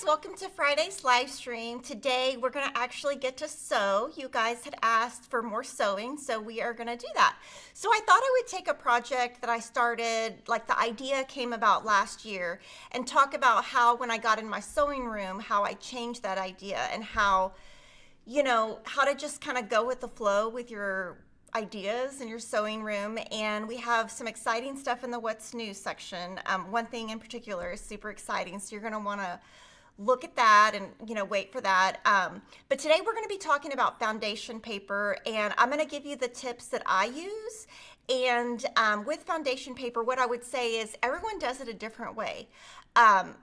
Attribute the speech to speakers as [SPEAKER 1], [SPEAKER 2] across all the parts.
[SPEAKER 1] welcome to Friday's live stream. Today we're going to actually get to sew. You guys had asked for more sewing, so we are going to do that. So I thought I would take a project that I started, like the idea came about last year, and talk about how when I got in my sewing room, how I changed that idea and how, you know, how to just kind of go with the flow with your ideas in your sewing room. And we have some exciting stuff in the what's new section. One thing in particular is super exciting, so you're going to want to look at that and, you know, wait for that. But today we're going to be talking about foundation paper, and I'm going to give you the tips that I use. And with foundation paper, what I would say is everyone does it a different way.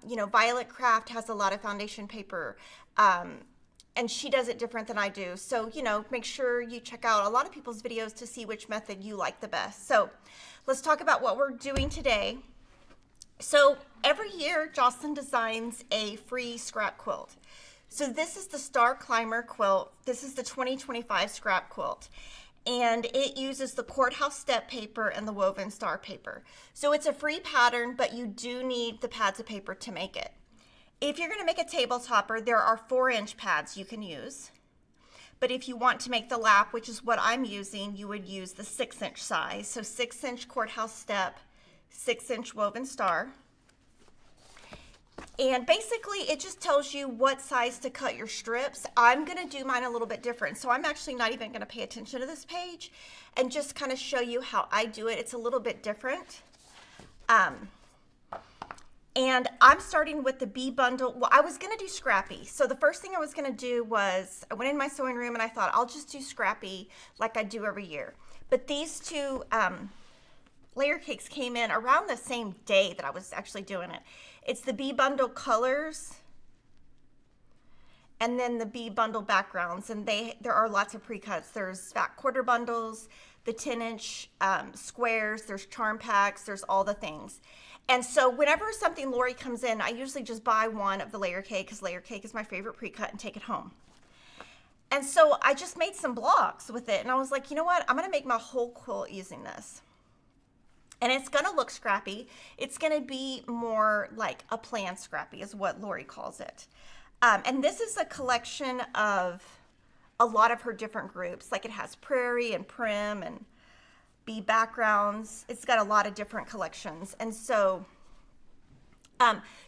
[SPEAKER 1] You know, Violet Craft has a lot of foundation paper, and she does it different than I do. So, you know, make sure you check out a lot of people's videos to see which method you like the best. So let's talk about what we're doing today. So every year, Jocelyn designs a free scrap quilt. So this is the Star Climber quilt. This is the 2025 scrap quilt. And it uses the Courthouse step paper and the woven star paper. So it's a free pattern, but you do need the pads of paper to make it. If you're going to make a table topper, there are 4-inch pads you can use. But if you want to make the lap, which is what I'm using, you would use the 6-inch size. So 6-inch Courthouse step, 6-inch woven star. And basically it just tells you what size to cut your strips. I'm going to do mine a little bit different. So I'm actually not even going to pay attention to this page and just kind of show you how I do it. It's a little bit different. And I'm starting with the B bundle. Well, I was going to do Scrappy. So the first thing I was going to do was I went in my sewing room and I thought I'll just do Scrappy like I do every year. But these two layer cakes came in around the same day that I was actually doing it. It's the B bundle colors and then the B bundle backgrounds. And there are lots of pre-cuts. There's fat quarter bundles, the 10-inch squares, there's charm packs, there's all the things. And so whenever something Lori comes in, I usually just buy one of the layer cake because layer cake is my favorite pre-cut and take it home. And so I just made some blocks with it. And I was like, you know what? I'm going to make my whole quilt using this. And it's going to look scrappy. It's going to be more like a planned scrappy is what Lori calls it. And this is a collection of a lot of her different groups. Like it has prairie and prim and bee backgrounds. It's got a lot of different collections. And so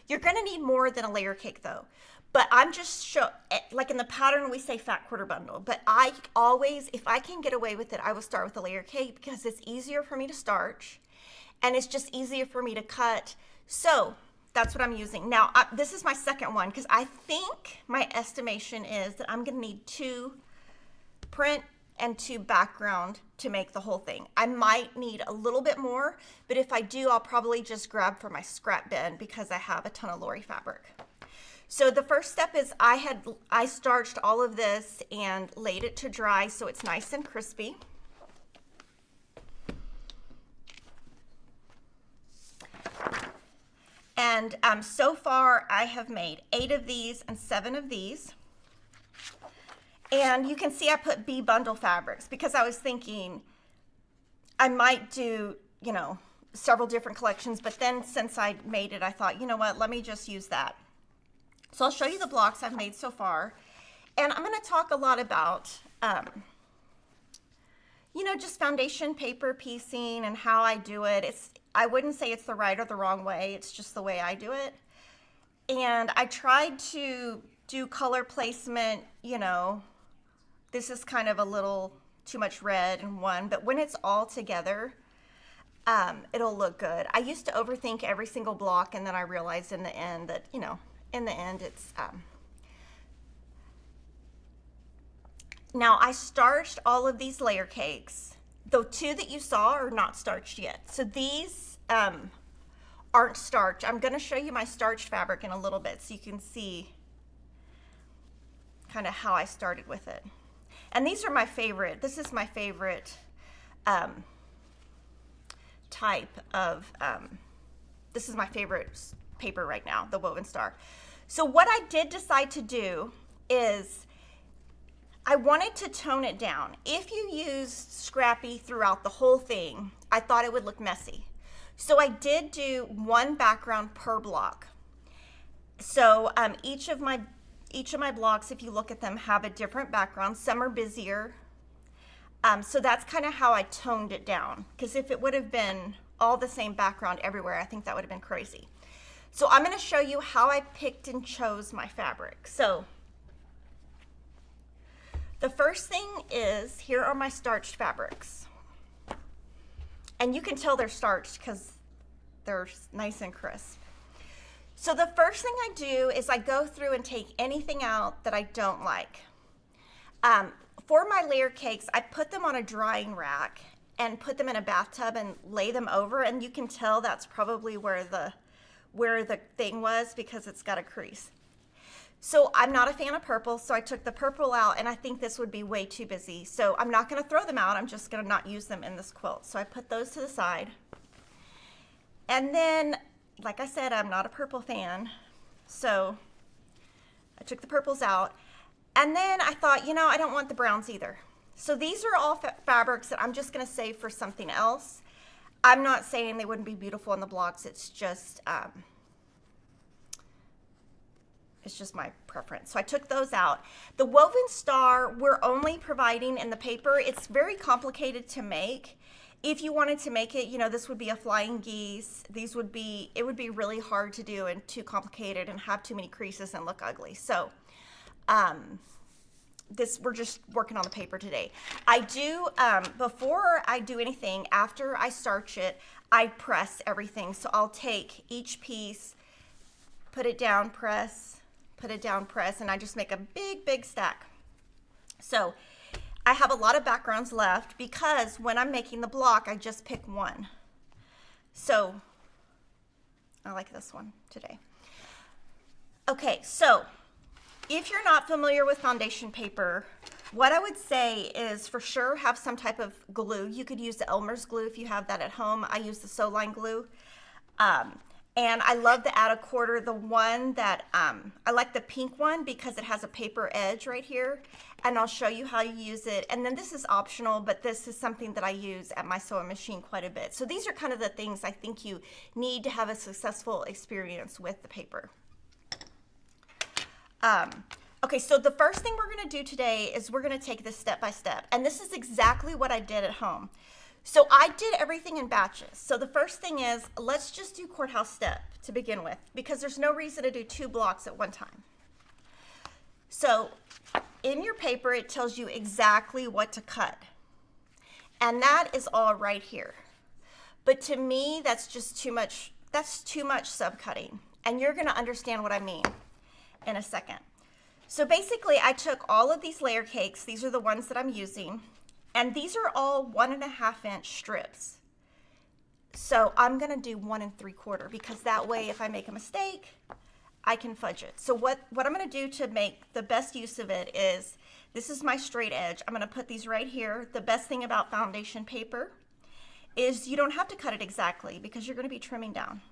[SPEAKER 1] you're going to need more than a layer cake though. But I'm just like in the pattern we say fat quarter bundle, but I always, if I can get away with it, I will start with the layer cake because it's easier for me to starch and it's just easier for me to cut. So that's what I'm using. Now this is my second one because I think my estimation is that I'm going to need 2 print and 2 background to make the whole thing. I might need a little bit more, but if I do, I'll probably just grab from my scrap bin because I have a ton of Lori fabric. So the first step is I starched all of this and laid it to dry so it's nice and crispy. And so far I have made 8 of these and 7 of these. And you can see I put B bundle fabrics because I was thinking I might do, you know, several different collections, but then since I made it, I thought, you know what, let me just use that. So I'll show you the blocks I've made so far. And I'm going to talk a lot about, you know, just foundation paper piecing and how I do it. I wouldn't say it's the right or the wrong way. It's just the way I do it. And I tried to do color placement, you know, this is kind of a little too much red in one, but when it's all together, it'll look good. I used to overthink every single block, and then I realized in the end that, you know, in the end it's, now I starched all of these layer cakes. The 2 that you saw are not starched yet. So these aren't starched. I'm going to show you my starched fabric in a little bit so you can see kind of how I started with it. And these are my favorite. This is my favorite type of, this is my favorite paper right now, the woven star. So what I did decide to do is I wanted to tone it down. If you used Scrappy throughout the whole thing, I thought it would look messy. So I did do 1 background per block. So each of my blocks, if you look at them, have a different background. Some are busier. So that's kind of how I toned it down, because if it would have been all the same background everywhere, I think that would have been crazy. So I'm going to show you how I picked and chose my fabric. So the first thing is, here are my starched fabrics. And you can tell they're starched because they're nice and crisp. So the first thing I do is I go through and take anything out that I don't like. For my layer cakes, I put them on a drying rack and put them in a bathtub and lay them over, and you can tell that's probably where the thing was, because it's got a crease. So I'm not a fan of purple, so I took the purple out, and I think this would be way too busy. So I'm not going to throw them out. I'm just going to not use them in this quilt. So I put those to the side. And then, like I said, I'm not a purple fan, so I took the purples out. And then I thought, you know, I don't want the browns either. So these are all fabrics that I'm just going to save for something else. I'm not saying they wouldn't be beautiful on the blocks. It's just my preference. So I took those out. The woven star, we're only providing in the paper. It's very complicated to make. If you wanted to make it, you know, this would be a flying geese. It would be really hard to do and too complicated and have too many creases and look ugly. So we're just working on the paper today. I do, before I do anything, after I starch it, I press everything. So I'll take each piece, put it down, press, and I just make a big stack. So I have a lot of backgrounds left because when I'm making the block, I just pick one. So I like this one today. Okay, so if you're not familiar with foundation paper, what I would say is for sure have some type of glue. You could use the Elmer's glue if you have that at home. I use the Soline glue. And I love the Add a Quarter, the one that, I like the pink one because it has a paper edge right here. And I'll show you how you use it. And then this is optional, but this is something that I use at my sewing machine quite a bit. So these are kind of the things I think you need to have a successful experience with the paper. Okay, so the first thing we're going to do today is we're going to take this step by step. And this is exactly what I did at home. So I did everything in batches. So the first thing is, let's just do Courthouse step to begin with, because there's no reason to do 2 blocks at one time. So in your paper, it tells you exactly what to cut. And that is all right here. But to me, that's just too much, subcutting. And you're going to understand what I mean in a second. So basically, I took all of these layer cakes. These are the ones that I'm using. And these are all 1.5 inch strips. So I'm gonna do 1 3/4 because that way if I make a mistake, I can fudge it. So what I'm gonna do to make the best use of it is, this is my straight edge. I'm gonna put these right here. The best thing about foundation paper is you don't have to cut it exactly because you're gonna be trimming down.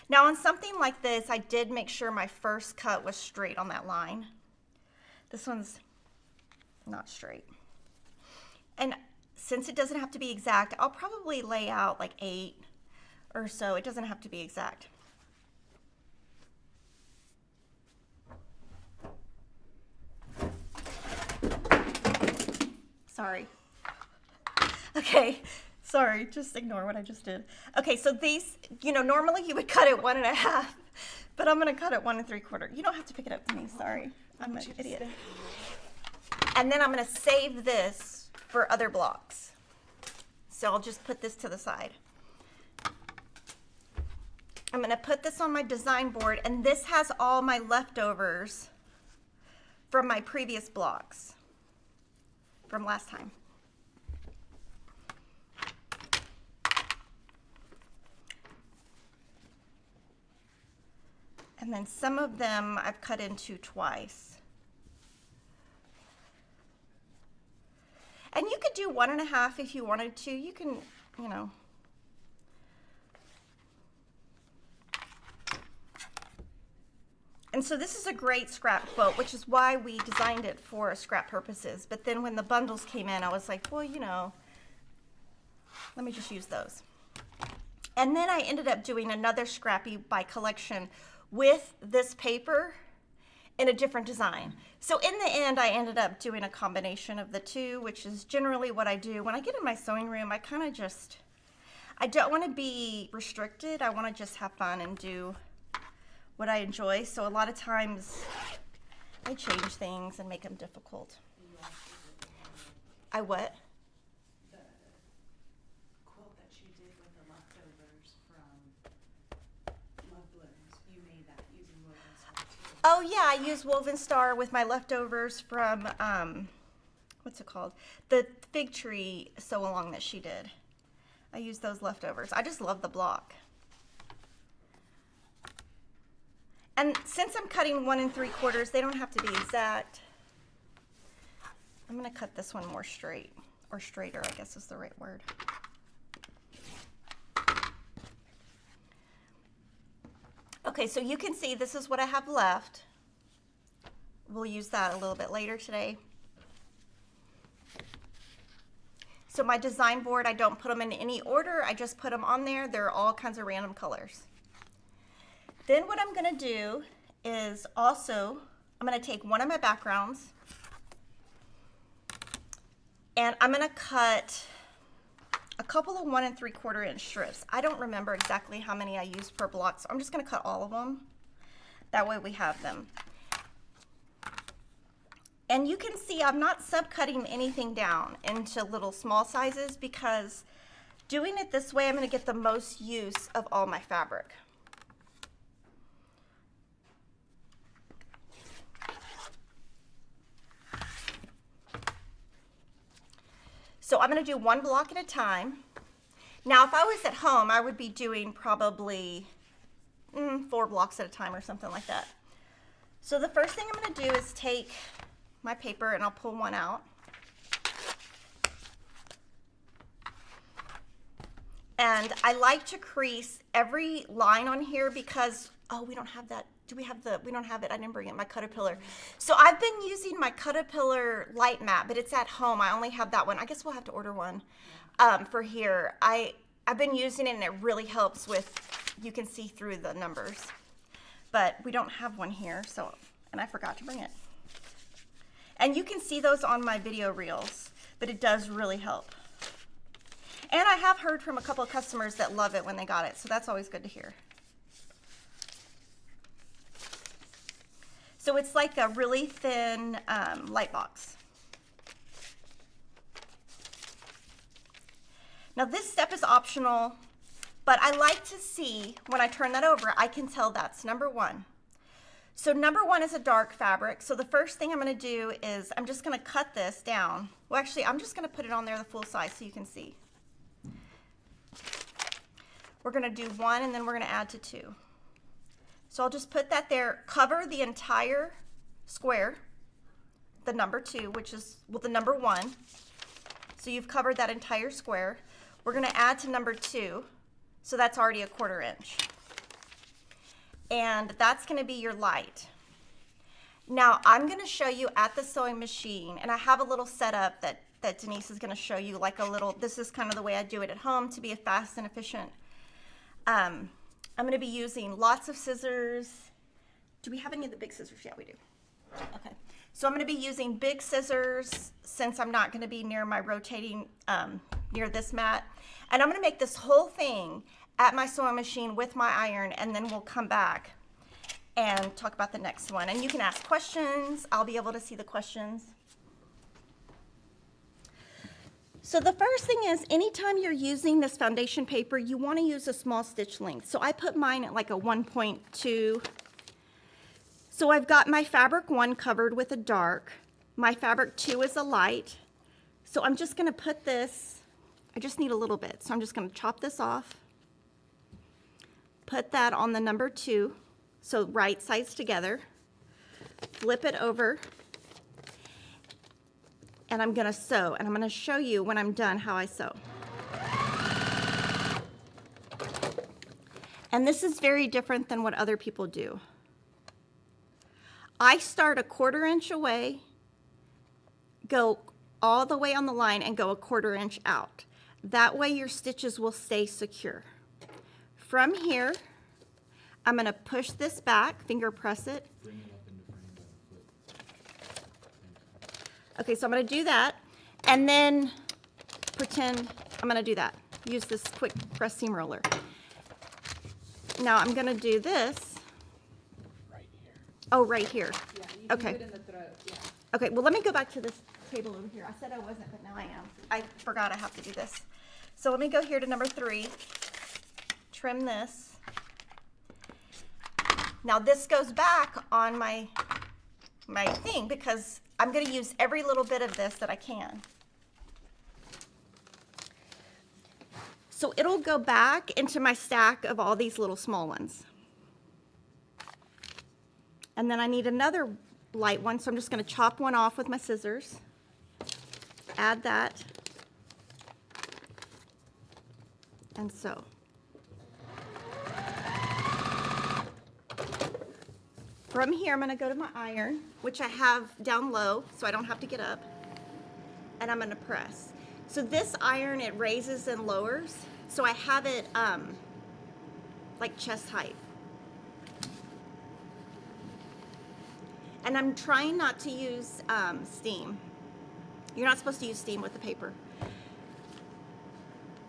[SPEAKER 1] Now on something like this, I did make sure my first cut was straight on that line. This one's not straight. And since it doesn't have to be exact, I'll probably lay out like 8 or so. It doesn't have to be exact. Sorry. Okay, sorry, just ignore what I just did. Okay, so these, you know, normally you would cut it 1.5, but I'm gonna cut it 1 3/4. You don't have to pick it up for me, sorry. I'm an idiot. And then I'm gonna save this for other blocks. So I'll just put this to the side. I'm gonna put this on my design board, and this has all my leftovers from my previous blocks from last time. And then some of them I've cut into twice. And you could do 1.5 if you wanted to. You can, you know. And so this is a great scrap quilt, which is why we designed it for scrap purposes. But then when the bundles came in, I was like, well, you know, let me just use those. And then I ended up doing another Scrappy by collection, with this paper in a different design. So in the end, I ended up doing a combination of the two, which is generally what I do. When I get in my sewing room, I kind of just, I don't want to be restricted. I want to just have fun and do what I enjoy. So a lot of times I change things and make them difficult. I what?
[SPEAKER 2] The quilt that you did with the leftovers from Love Blooms, you made that using Woven Star too.
[SPEAKER 1] Oh yeah, I use Woven Star with my leftovers from, what's it called? The fig tree sew along that she did. I use those leftovers. I just love the block. And since I'm cutting 1 3/4, they don't have to be exact. I'm gonna cut this one more straight, or straighter, I guess is the right word. Okay, so you can see this is what I have left. We'll use that a little bit later today. So my design board, I don't put them in any order, I just put them on there. They're all kinds of random colors. Then what I'm gonna do is also, I'm gonna take one of my backgrounds and I'm gonna cut a couple of 1 3/4 inch strips. I don't remember exactly how many I used per block, so I'm just gonna cut all of them. That way we have them. And you can see I'm not subcutting anything down into little small sizes because doing it this way, I'm gonna get the most use of all my fabric. So I'm gonna do one block at a time. Now, if I was at home, I would be doing probably 4 blocks at a time or something like that. So the first thing I'm gonna do is take my paper and I'll pull one out. And I like to crease every line on here because, oh, we don't have that. Do we have the, we don't have it, I didn't bring it, my Caterpillar. So I've been using my Caterpillar light mat, but it's at home. I only have that one. I guess we'll have to order one for here. I've been using it and it really helps with, you can see through the numbers. But we don't have one here, so, and I forgot to bring it. And you can see those on my video reels, but it does really help. And I have heard from a couple of customers that love it when they got it, so that's always good to hear. So it's like a really thin light box. Now this step is optional, but I like to see, when I turn that over, I can tell that's number 1. So number 1 is a dark fabric. So the first thing I'm gonna do is I'm just gonna cut this down. Well, actually, I'm just gonna put it on there the full size so you can see. We're gonna do 1 and then we're gonna add to 2. So I'll just put that there, cover the entire square, the number 2, which is, well, the number 1. So you've covered that entire square. We're gonna add to number 2, so that's already a 1/4 inch. And that's gonna be your light. Now I'm gonna show you at the sewing machine, and I have a little setup that Denise is gonna show you, like a little, this is kind of the way I do it at home to be fast and efficient. I'm gonna be using lots of scissors. Do we have any of the big scissors? Yeah, we do. Okay, so I'm gonna be using big scissors since I'm not gonna be near my rotating, near this mat. And I'm gonna make this whole thing at my sewing machine with my iron, and then we'll come back and talk about the next one. And you can ask questions. I'll be able to see the questions. So the first thing is, anytime you're using this foundation paper, you want to use a small stitch length. So I put mine at like a 1.2. So I've got my fabric 1 covered with a dark. My fabric 2 is a light. So I'm just going to put this, I just need a little bit. So I'm just going to chop this off. Put that on the number 2. So right sides together. Flip it over. And I'm gonna sew, and I'm gonna show you when I'm done how I sew. And this is very different than what other people do. I start a 1/4 inch away, go all the way on the line, and go a 1/4 inch out. That way your stitches will stay secure. From here, I'm gonna push this back, finger press it.
[SPEAKER 3] Bring it up into frame by the foot.
[SPEAKER 1] Okay, so I'm gonna do that, and then pretend I'm gonna do that. Use this quick press seam roller. Now I'm gonna do this.
[SPEAKER 3] Right here.
[SPEAKER 1] Oh, right here.
[SPEAKER 2] Yeah, you
[SPEAKER 1] Okay.
[SPEAKER 2] can do it in the throat, yeah.
[SPEAKER 1] Okay, well, let me go back to this table over here. I said I wasn't, but now I am. I forgot I have to do this. So let me go here to number 3, trim this. Now this goes back on my thing because I'm gonna use every little bit of this that I can. So it'll go back into my stack of all these little small ones. And then I need another light one, so I'm just gonna chop one off with my scissors. Add that. And so. From here, I'm gonna go to my iron, which I have down low, so I don't have to get up. And I'm gonna press. So this iron, it raises and lowers, so I have it like chest height. And I'm trying not to use steam. You're not supposed to use steam with the paper.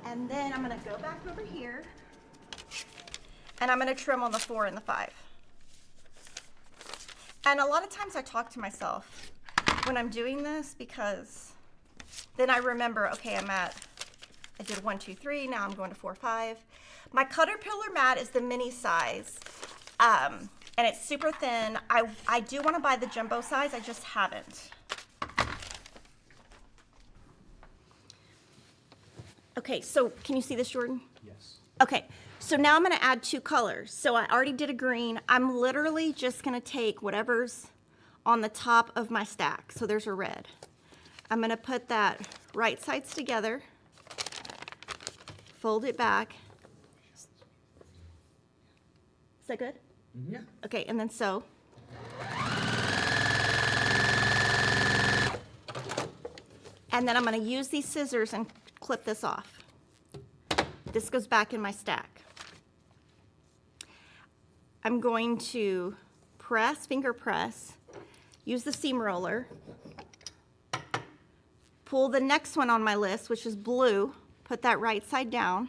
[SPEAKER 1] And then I'm gonna go back over here, and I'm gonna trim on the 4 and the 5. And a lot of times I talk to myself when I'm doing this because then I remember, okay, I did 1, 2, 3, now I'm going to 4, 5. My Caterpillar mat is the mini size, and it's super thin. I do want to buy the jumbo size, I just haven't. Okay, so can you see this, Jordan?
[SPEAKER 3] Yes.
[SPEAKER 1] Okay, so now I'm gonna add 2 colors. So I already did a green. I'm literally just gonna take whatever's on the top of my stack. So there's a red. I'm gonna put that right sides together, fold it back. Is that good?
[SPEAKER 3] Yeah.
[SPEAKER 1] Okay, and then sew. And then I'm gonna use these scissors and clip this off. This goes back in my stack. I'm going to press, finger press, use the seam roller, pull the next one on my list, which is blue, put that right side down,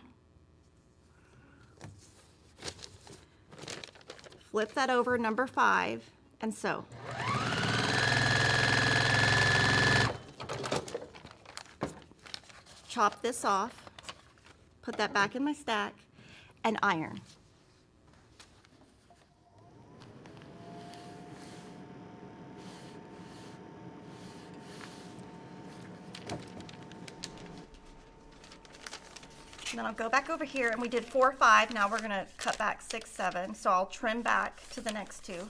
[SPEAKER 1] flip that over, number 5, and sew. Chop this off, put that back in my stack, and iron. And then I'll go back over here, and we did 4, 5. Now we're gonna cut back 6, 7. So I'll trim back to the next 2.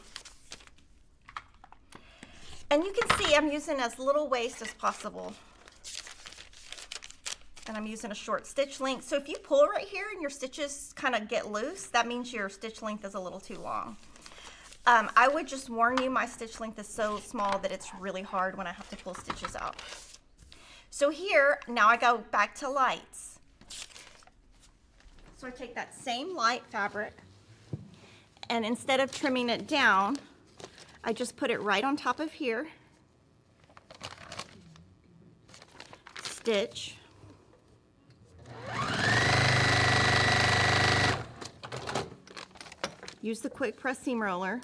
[SPEAKER 1] And you can see I'm using as little waste as possible. And I'm using a short stitch length. So if you pull right here and your stitches kind of get loose, that means your stitch length is a little too long. I would just warn you, my stitch length is so small that it's really hard when I have to pull stitches out. So here, now I go back to lights. So I take that same light fabric, and instead of trimming it down, I just put it right on top of here, stitch, use the quick press seam roller,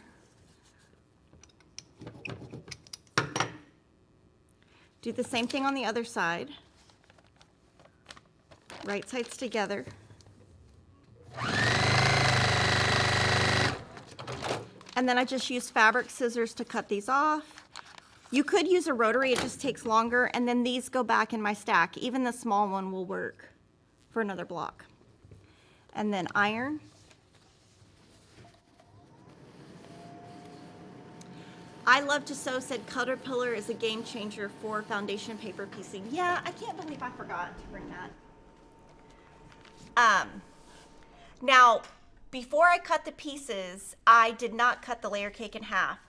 [SPEAKER 1] do the same thing on the other side, right sides together, and then I just use fabric scissors to cut these off. You could use a rotary, it just takes longer, and then these go back in my stack. Even the small one will work for another block. And then iron. I Love to Sew said Caterpillar is a game changer for foundation paper piecing. Yeah, I can't believe I forgot to bring that. Now, before I cut the pieces, I did not cut the layer cake in half.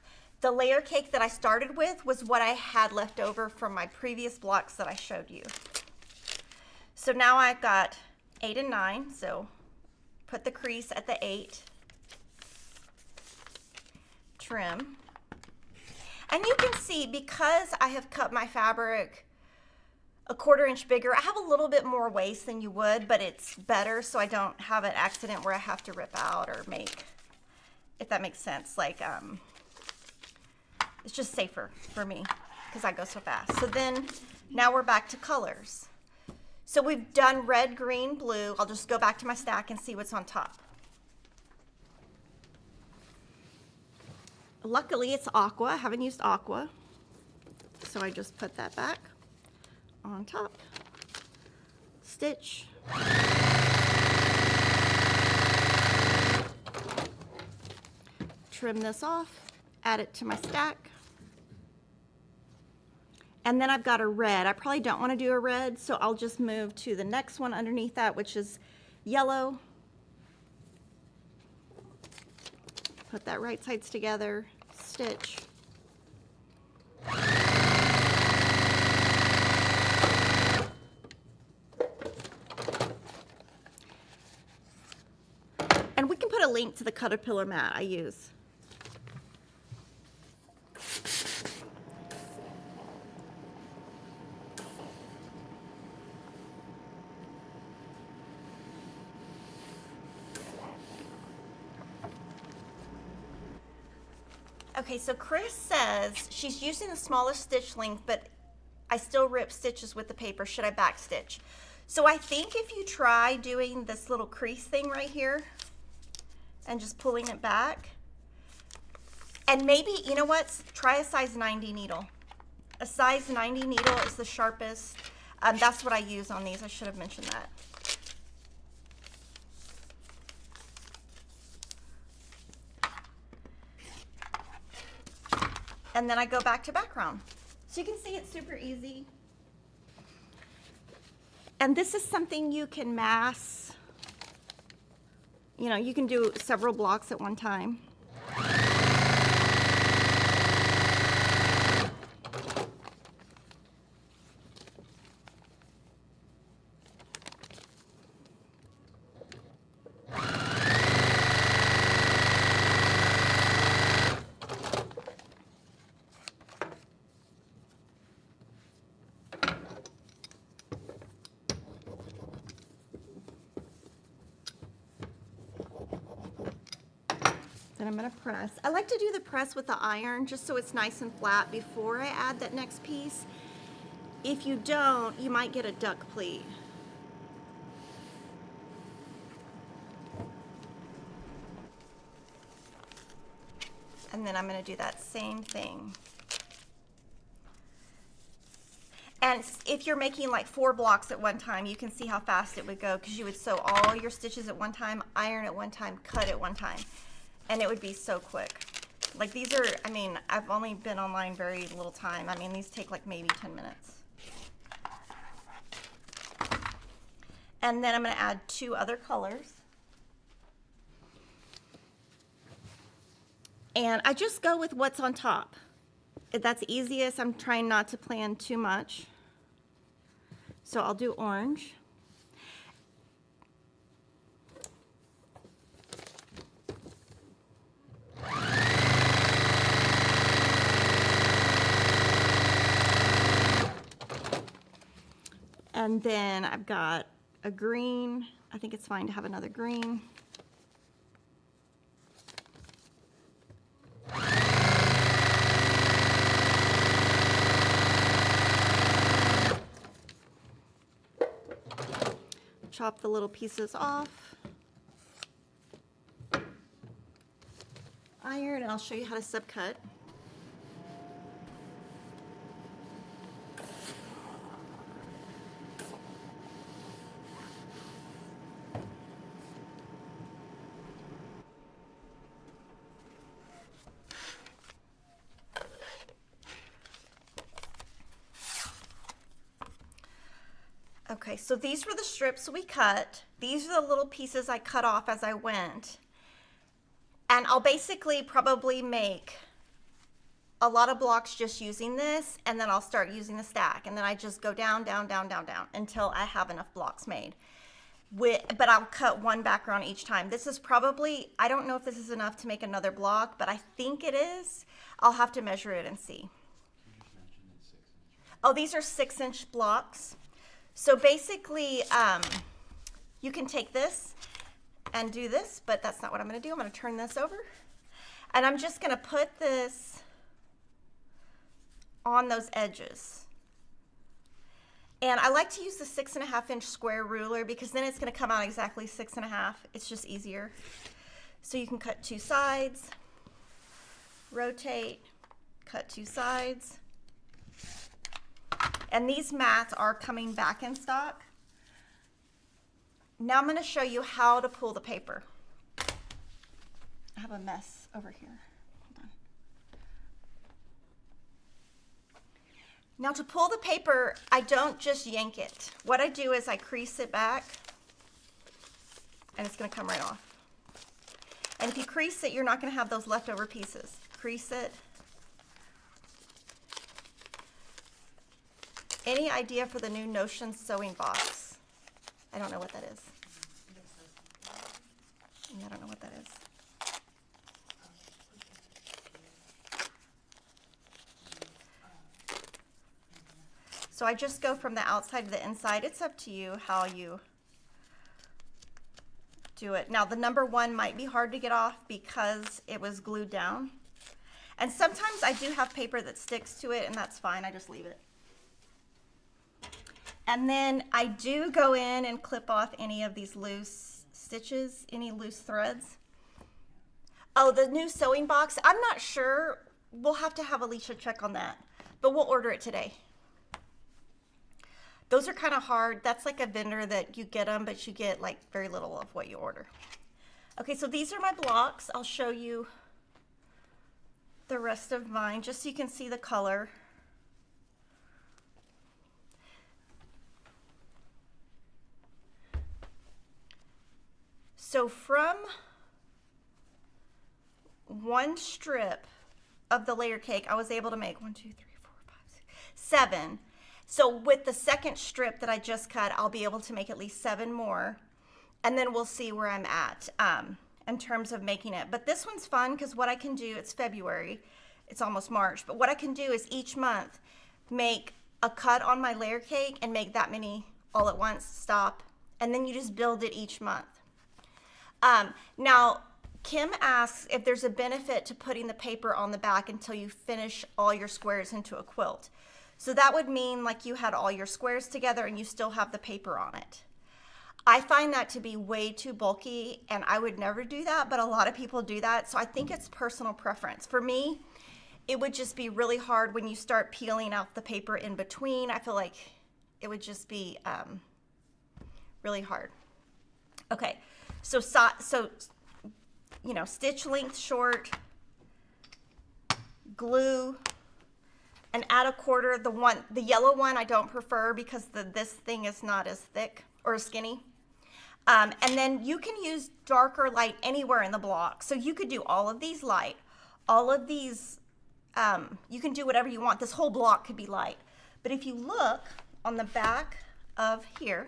[SPEAKER 1] The layer cake that I started with was what I had left over from my previous blocks that I showed you. So now I've got 8 and 9, so put the crease at the 8. trim. And you can see, because I have cut my fabric a 1/4 inch bigger, I have a little bit more waste than you would, but it's better so I don't have an accident where I have to rip out or make, if that makes sense. Like, it's just safer for me because I go so fast. So then now we're back to colors. So we've done red, green, blue. I'll just go back to my stack and see what's on top. Luckily it's aqua. I haven't used aqua. So I just put that back on top. Stitch. Trim this off. Add it to my stack. And then I've got a red. I probably don't want to do a red, so I'll just move to the next one underneath that, which is yellow. Put that right sides together, stitch. And we can put a link to the Caterpillar mat I use. Okay, so Chris says she's using the smallest stitch length, but I still rip stitches with the paper. Should I back stitch? So I think if you try doing this little crease thing right here and just pulling it back, and maybe, you know what, try a size 90 needle. A size 90 needle is the sharpest. That's what I use on these. I should have mentioned that. And then I go back to background. So you can see it's super easy. And this is something you can mass. You know, you can do several blocks at one time. Then I'm gonna press. I like to do the press with the iron just so it's nice and flat before I add that next piece. If you don't, you might get a duck pleat. And then I'm gonna do that same thing. And if you're making like 4 blocks at one time, you can see how fast it would go because you would sew all your stitches at one time, iron at one time, cut at one time. And it would be so quick. Like these are, I mean, I've only been online very little time. I mean, these take like maybe 10 minutes. And then I'm gonna add 2 other colors. And I just go with what's on top. That's easiest. I'm trying not to plan too much. So I'll do orange. And then I've got a green. I think it's fine to have another green. Chop the little pieces off. Iron, and I'll show you how to subcut. Okay, so these were the strips we cut. These are the little pieces I cut off as I went. And I'll basically probably make a lot of blocks just using this, and then I'll start using the stack. And then I just go down, down, down, down, down until I have enough blocks made. but I'll cut one background each time. This is probably, I don't know if this is enough to make another block, but I think it is. I'll have to measure it and see.
[SPEAKER 3] You just mentioned it's 6 inches.
[SPEAKER 1] Oh, these are 6-inch blocks. So basically, you can take this and do this, but that's not what I'm gonna do. I'm gonna turn this over. And I'm just gonna put this on those edges. And I like to use the 6.5-inch square ruler because then it's gonna come out exactly 6.5. It's just easier. So you can cut 2 sides, rotate, cut 2 sides. And these mats are coming back in stock. Now I'm going to show you how to pull the paper. I have a mess over here. Hold on. Now to pull the paper, I don't just yank it. What I do is I crease it back and it's going to come right off. And if you crease it, you're not going to have those leftover pieces. Crease it. Any idea for the new Notion sewing box? I don't know what that is. Yeah, I don't know what that is. So I just go from the outside to the inside. It's up to you how you do it. Now the number 1 might be hard to get off because it was glued down. And sometimes I do have paper that sticks to it and that's fine, I just leave it. And then I do go in and clip off any of these loose stitches, any loose threads. Oh, the new sewing box, I'm not sure. We'll have to have Alicia check on that, but we'll order it today. Those are kind of hard. That's like a vendor that you get them, but you get like very little of what you order. Okay, so these are my blocks. I'll show you the rest of mine just so you can see the color. So from 1 strip of the layer cake, I was able to make 1, 2, 3, 4, 5, 6, 7. So with the second strip that I just cut, I'll be able to make at least 7 more. And then we'll see where I'm at in terms of making it. But this one's fun because what I can do, it's February, it's almost March, but what I can do is each month make a cut on my layer cake and make that many all at once, stop, and then you just build it each month. Now, Kim asks if there's a benefit to putting the paper on the back until you finish all your squares into a quilt. So that would mean like you had all your squares together and you still have the paper on it. I find that to be way too bulky and I would never do that, but a lot of people do that. So I think it's personal preference. For me, it would just be really hard when you start peeling out the paper in between. I feel like it would just be really hard. Okay. So, you know, stitch length short, glue, and add a quarter. The yellow one I don't prefer because this thing is not as thick or skinny. And then you can use dark or light anywhere in the block. So you could do all of these light, all of these, you can do whatever you want. This whole block could be light. But if you look on the back of here,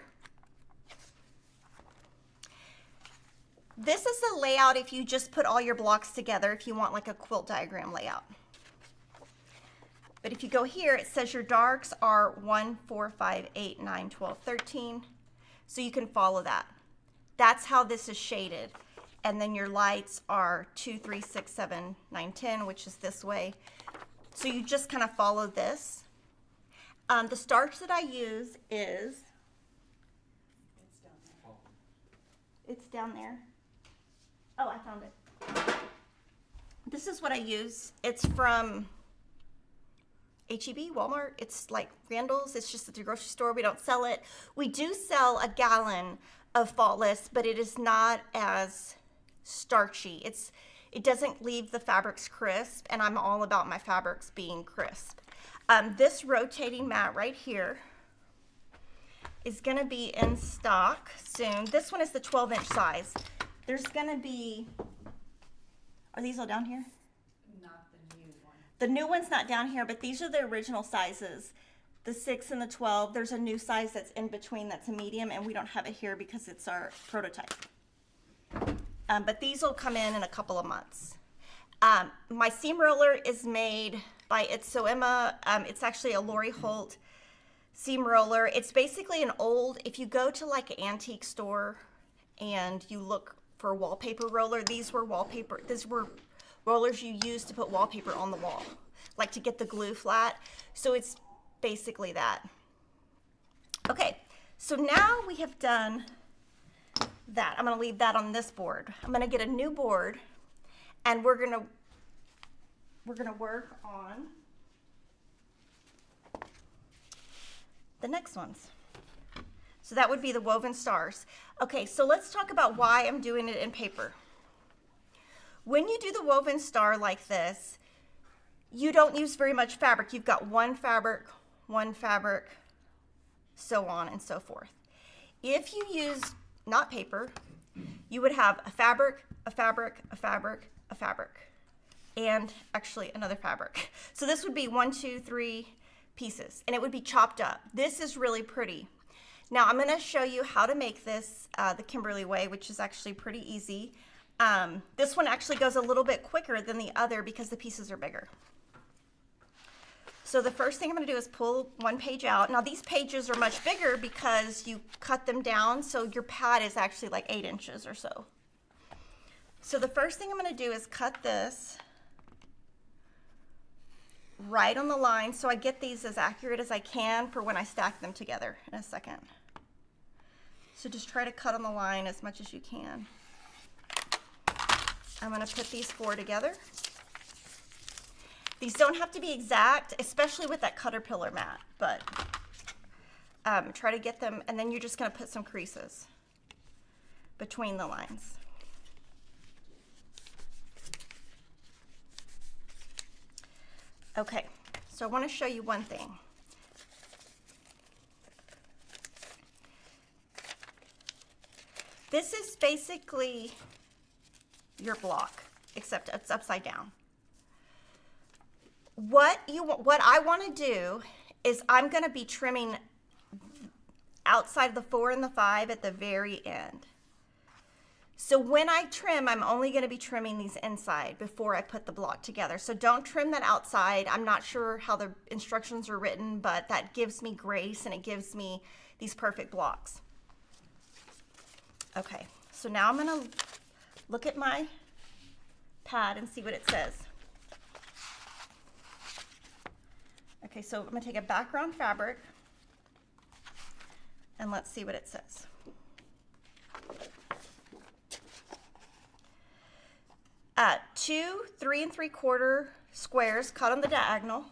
[SPEAKER 1] this is the layout if you just put all your blocks together, if you want like a quilt diagram layout. But if you go here, it says your darks are 1, 4, 5, 8, 9, 12, 13. So you can follow that. That's how this is shaded. And then your lights are 2, 3, 6, 7, 9, 10, which is this way. So you just kind of follow this. The starch that I use is, it's down there. Oh, I found it. This is what I use. It's from H-E-B, Walmart. It's like Randall's. It's just at the grocery store. We don't sell it. We do sell a gallon of Faultless, but it is not as starchy. It doesn't leave the fabrics crisp, and I'm all about my fabrics being crisp. This rotating mat right here is going to be in stock soon. This one is the 12-inch size. There's going to be, are these all down here?
[SPEAKER 2] Not the new one.
[SPEAKER 1] The new one's not down here, but these are the original sizes the 6 and the 12. There's a new size that's in between that's a medium, and we don't have it here because it's our prototype. But these will come in a couple of months. My seam roller is made by It's So Emma. It's actually a Lori Holt seam roller. It's basically an old, if you go to like an antique store and you look for a wallpaper roller, these were rollers you used to put wallpaper on the wall, like to get the glue flat. So it's basically that. Okay, so now we have done that. I'm gonna leave that on this board. I'm gonna get a new board, and we're gonna work on the next ones. So that would be the woven stars. Okay, so let's talk about why I'm doing it in paper. When you do the woven star like this, you don't use very much fabric. You've got one fabric, so on and so forth. If you use not paper, you would have a fabric, a fabric, a fabric, a fabric, and actually another fabric. So this would be 1, 2, 3 pieces, and it would be chopped up. This is really pretty. Now I'm gonna show you how to make this the Kimberly way, which is actually pretty easy. This one actually goes a little bit quicker than the other because the pieces are bigger. So the first thing I'm gonna do is pull one page out. Now these pages are much bigger because you cut them down, so your pad is actually like 8 inches or so. So the first thing I'm gonna do is cut this right on the line so I get these as accurate as I can for when I stack them together in a second. So just try to cut on the line as much as you can. I'm gonna put these 4 together. These don't have to be exact, especially with that caterpillar mat, but try to get them, and then you're just gonna put some creases between the lines. Okay, so I wanna show you one thing. This is basically your block, except it's upside down. What I want to do is I'm going to be trimming outside the 4 and the 5 at the very end. So when I trim, I'm only going to be trimming these inside before I put the block together. So don't trim that outside. I'm not sure how the instructions are written, but that gives me grace and it gives me these perfect blocks. Okay, so now I'm going to look at my pad and see what it says. Okay, so I'm going to take a background fabric and let's see what it says. 2 3 3/4 squares cut on the diagonal.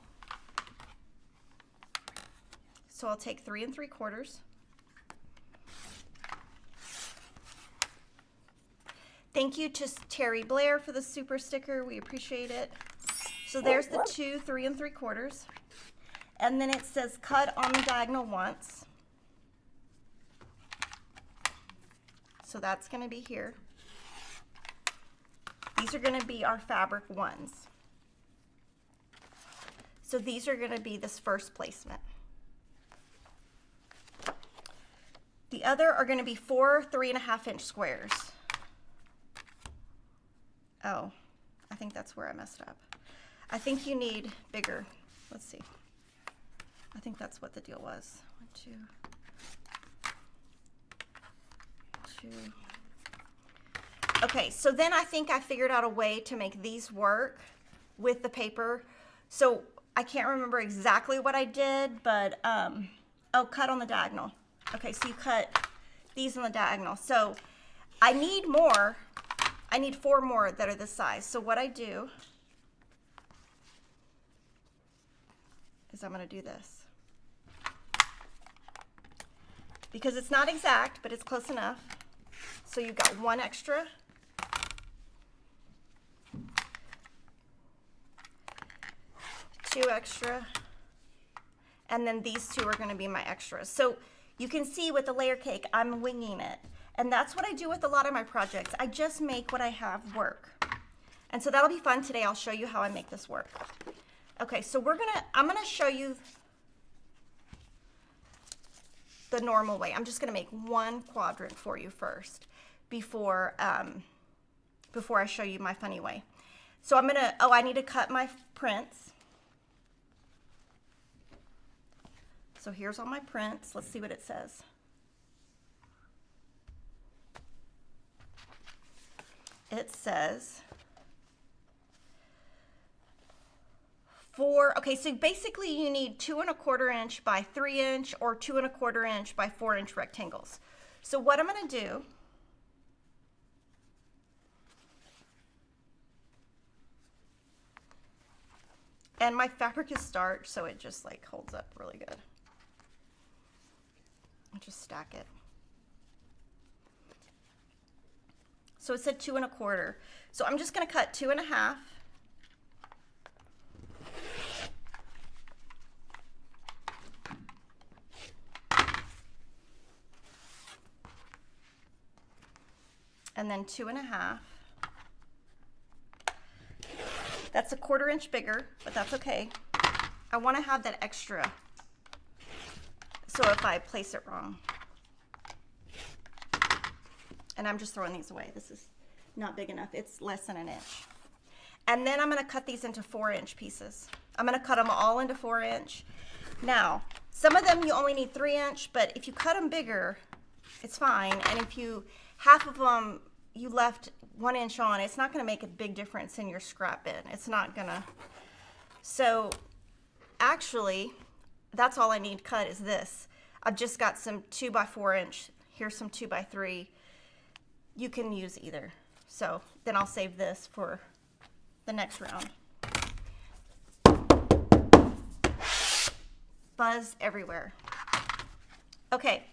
[SPEAKER 1] So I'll take 3 3/4. Thank you to Terry Blair for the super sticker. We appreciate it. So there's the 2 3 3/4. And then it says cut on the diagonal once. So that's going to be here. These are going to be our fabric ones. So these are going to be this first placement. The other are going to be 4 3.5-inch squares. Oh, I think that's where I messed up. I think you need bigger. Let's see. I think that's what the deal was. 1, 2, 2. Okay, so then I think I figured out a way to make these work with the paper. So I can't remember exactly what I did, but, oh, cut on the diagonal. Okay, so you cut these on the diagonal. So I need more. I need 4 more that are this size. So what I do is I'm going to do this. Because it's not exact, but it's close enough. So you've got 1 extra. 2 extra. And then these 2 are going to be my extras. So you can see with the layer cake, I'm winging it. And that's what I do with a lot of my projects. I just make what I have work. And so that'll be fun today. I'll show you how I make this work. Okay, so I'm gonna show you the normal way. I'm just gonna make one quadrant for you first before before I show you my funny way. So I'm gonna, I need to cut my prints. So here's all my prints. Let's see what it says. It says okay, so basically you need 2 1/4 inch by 3 inch or 2 1/4 inch by 4 inch rectangles. So what I'm gonna do, and my fabric is starch, so it just like holds up really good. I'll just stack it. So it said 2 1/4. So I'm just gonna cut 2 1/2. And then 2 1/2. That's a 1/4 inch bigger, but that's okay. I want to have that extra, so if I place it wrong. And I'm just throwing these away. This is not big enough. It's less than an inch. And then I'm going to cut these into 4 inch pieces. I'm going to cut them all into 4 inch. Now, some of them you only need 3 inch, but if you cut them bigger, it's fine. And if you, half of them you left 1 inch on, it's not going to make a big difference in your scrap bin. It's not going to. So actually, that's all I need cut is this. I've just got some 2 by 4 inch. Here's some 2 by 3. You can use either. So then I'll save this for the next round. Buzz everywhere. Okay.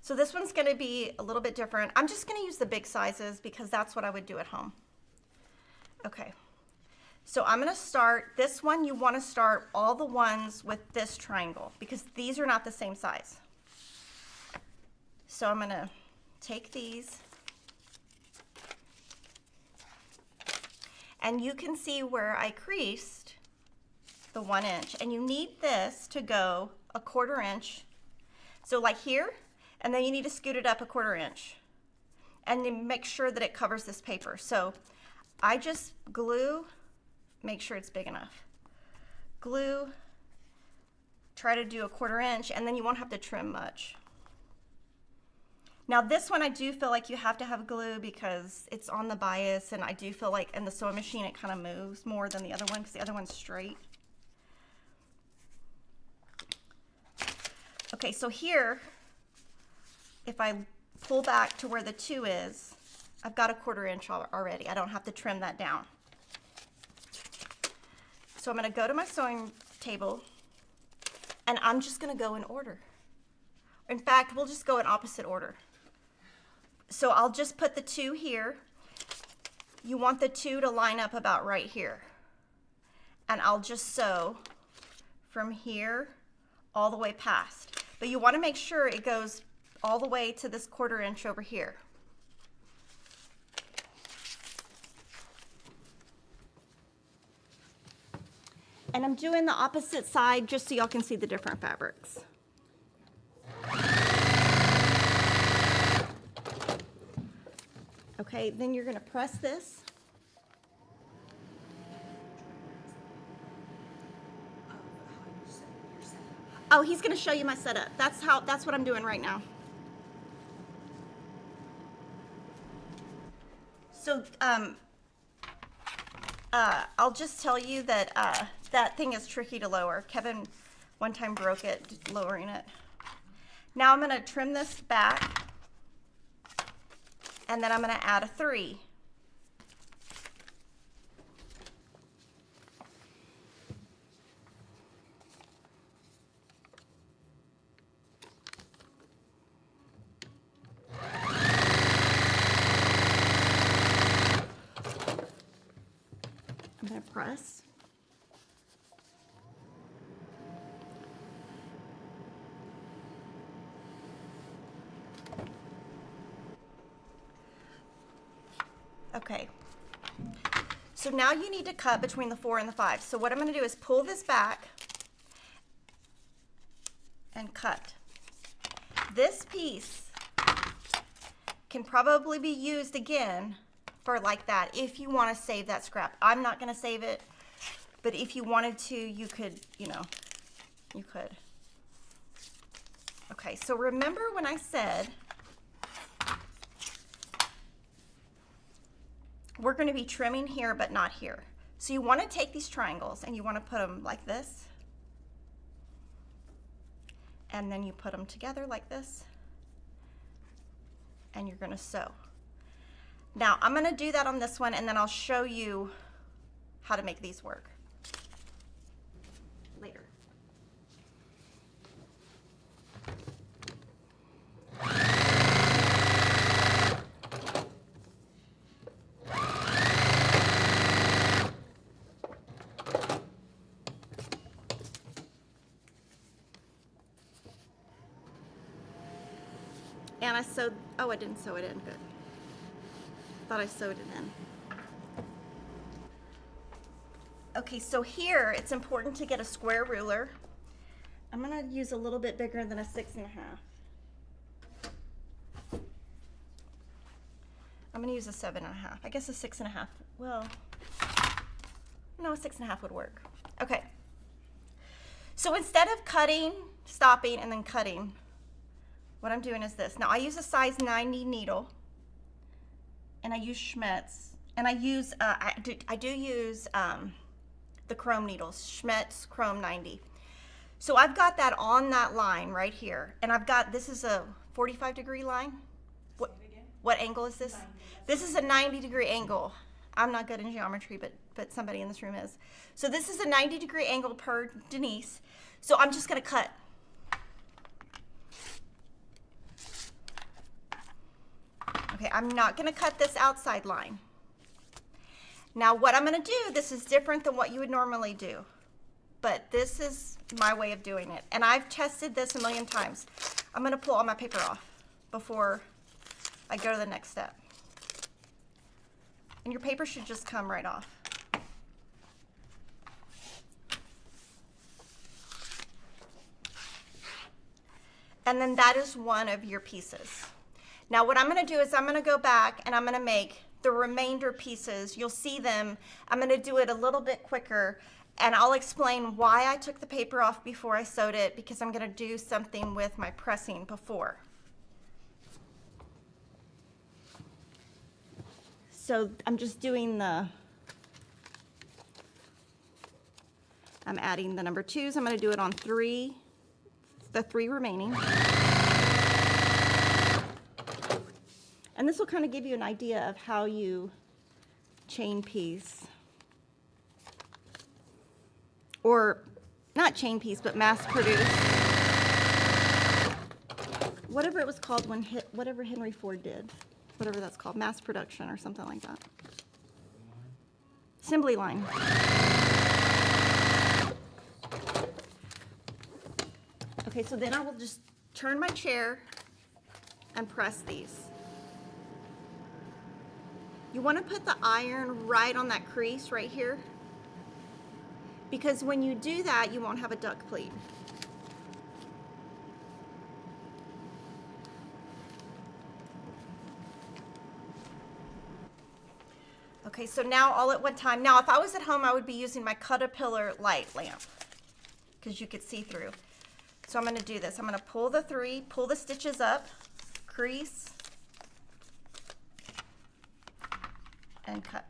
[SPEAKER 1] So this one's going to be a little bit different. I'm just going to use the big sizes because that's what I would do at home. Okay. So I'm going to start, this one you want to start all the ones with this triangle because these are not the same size. So I'm going to take these, and you can see where I creased the 1 inch, and you need this to go a 1/4 inch. So like here, and then you need to scoot it up a 1/4 inch and then make sure that it covers this paper. So I just glue, make sure it's big enough. Glue, try to do a 1/4 inch, and then you won't have to trim much. Now this one I do feel like you have to have glue because it's on the bias, and I do feel like in the sewing machine it kind of moves more than the other one because the other one's straight. Okay, so here, if I pull back to where the 2 is, I've got a 1/4 inch already. I don't have to trim that down. So I'm going to go to my sewing table, and I'm just going to go in order. In fact, we'll just go in opposite order. So I'll just put the 2 here. You want the 2 to line up about right here. And I'll just sew from here all the way past. But you want to make sure it goes all the way to this 1/4 inch over here. And I'm doing the opposite side just so y'all can see the different fabrics. Okay, then you're going to press this. Oh, he's going to show you my setup. That's what I'm doing right now. So I'll just tell you that that thing is tricky to lower. Kevin one time broke it lowering it. Now I'm going to trim this back, and then I'm going to add a 3. I'm going to press. Okay, so now you need to cut between the 4 and the 5. So what I'm going to do is pull this back and cut. This piece can probably be used again for like that if you want to save that scrap. I'm not going to save it, but if you wanted to, you could, you know, you could. Okay, so remember when I said we're going to be trimming here but not here. So you want to take these triangles and you want to put them like this, and then you put them together like this, and you're going to sew. Now I'm going to do that on this one, and then I'll show you how to make these work later. And I sewed, oh, I didn't sew it in, good. Thought I sewed it in. Okay, so here it's important to get a square ruler. I'm gonna use a little bit bigger than a 6.5. I'm gonna use a 7.5. I guess a 6.5, well, no, a 6.5 would work. Okay, so instead of cutting, stopping, and then cutting, what I'm doing is this. Now I use a size 90 needle, and I use Schmetz, and I use, I do use the chrome needles, Schmetz Chrome 90. So I've got that on that line right here, and I've got, this is a 45-degree line. What angle is this?
[SPEAKER 2] 90.
[SPEAKER 1] This is a 90-degree angle. I'm not good in geometry, but somebody in this room is. So this is a 90-degree angle per Denise. So I'm just gonna cut. Okay, I'm not gonna cut this outside line. Now what I'm gonna do, this is different than what you would normally do, but this is my way of doing it. And I've tested this a million times. I'm gonna pull all my paper off before I go to the next step. And your paper should just come right off. And then that is one of your pieces. Now what I'm gonna do is I'm gonna go back and I'm gonna make the remainder pieces. You'll see them. I'm gonna do it a little bit quicker, and I'll explain why I took the paper off before I sewed it, because I'm gonna do something with my pressing before. So I'm just doing I'm adding the number 2s. I'm gonna do it on the 3 remaining. And this will kind of give you an idea of how you chain piece. Or not chain piece, but mass produce. Whatever it was called when whatever Henry Ford did. Whatever that's called, mass production or something like that. Assembly line. Okay, so then I will just turn my chair and press these. You want to put the iron right on that crease right here, because when you do that, you won't have a duck pleat. Okay, so now all at one time. Now, if I was at home, I would be using my Caterpillar light lamp, because you could see through. So I'm going to do this. I'm going to pull the stitches up, crease, and cut.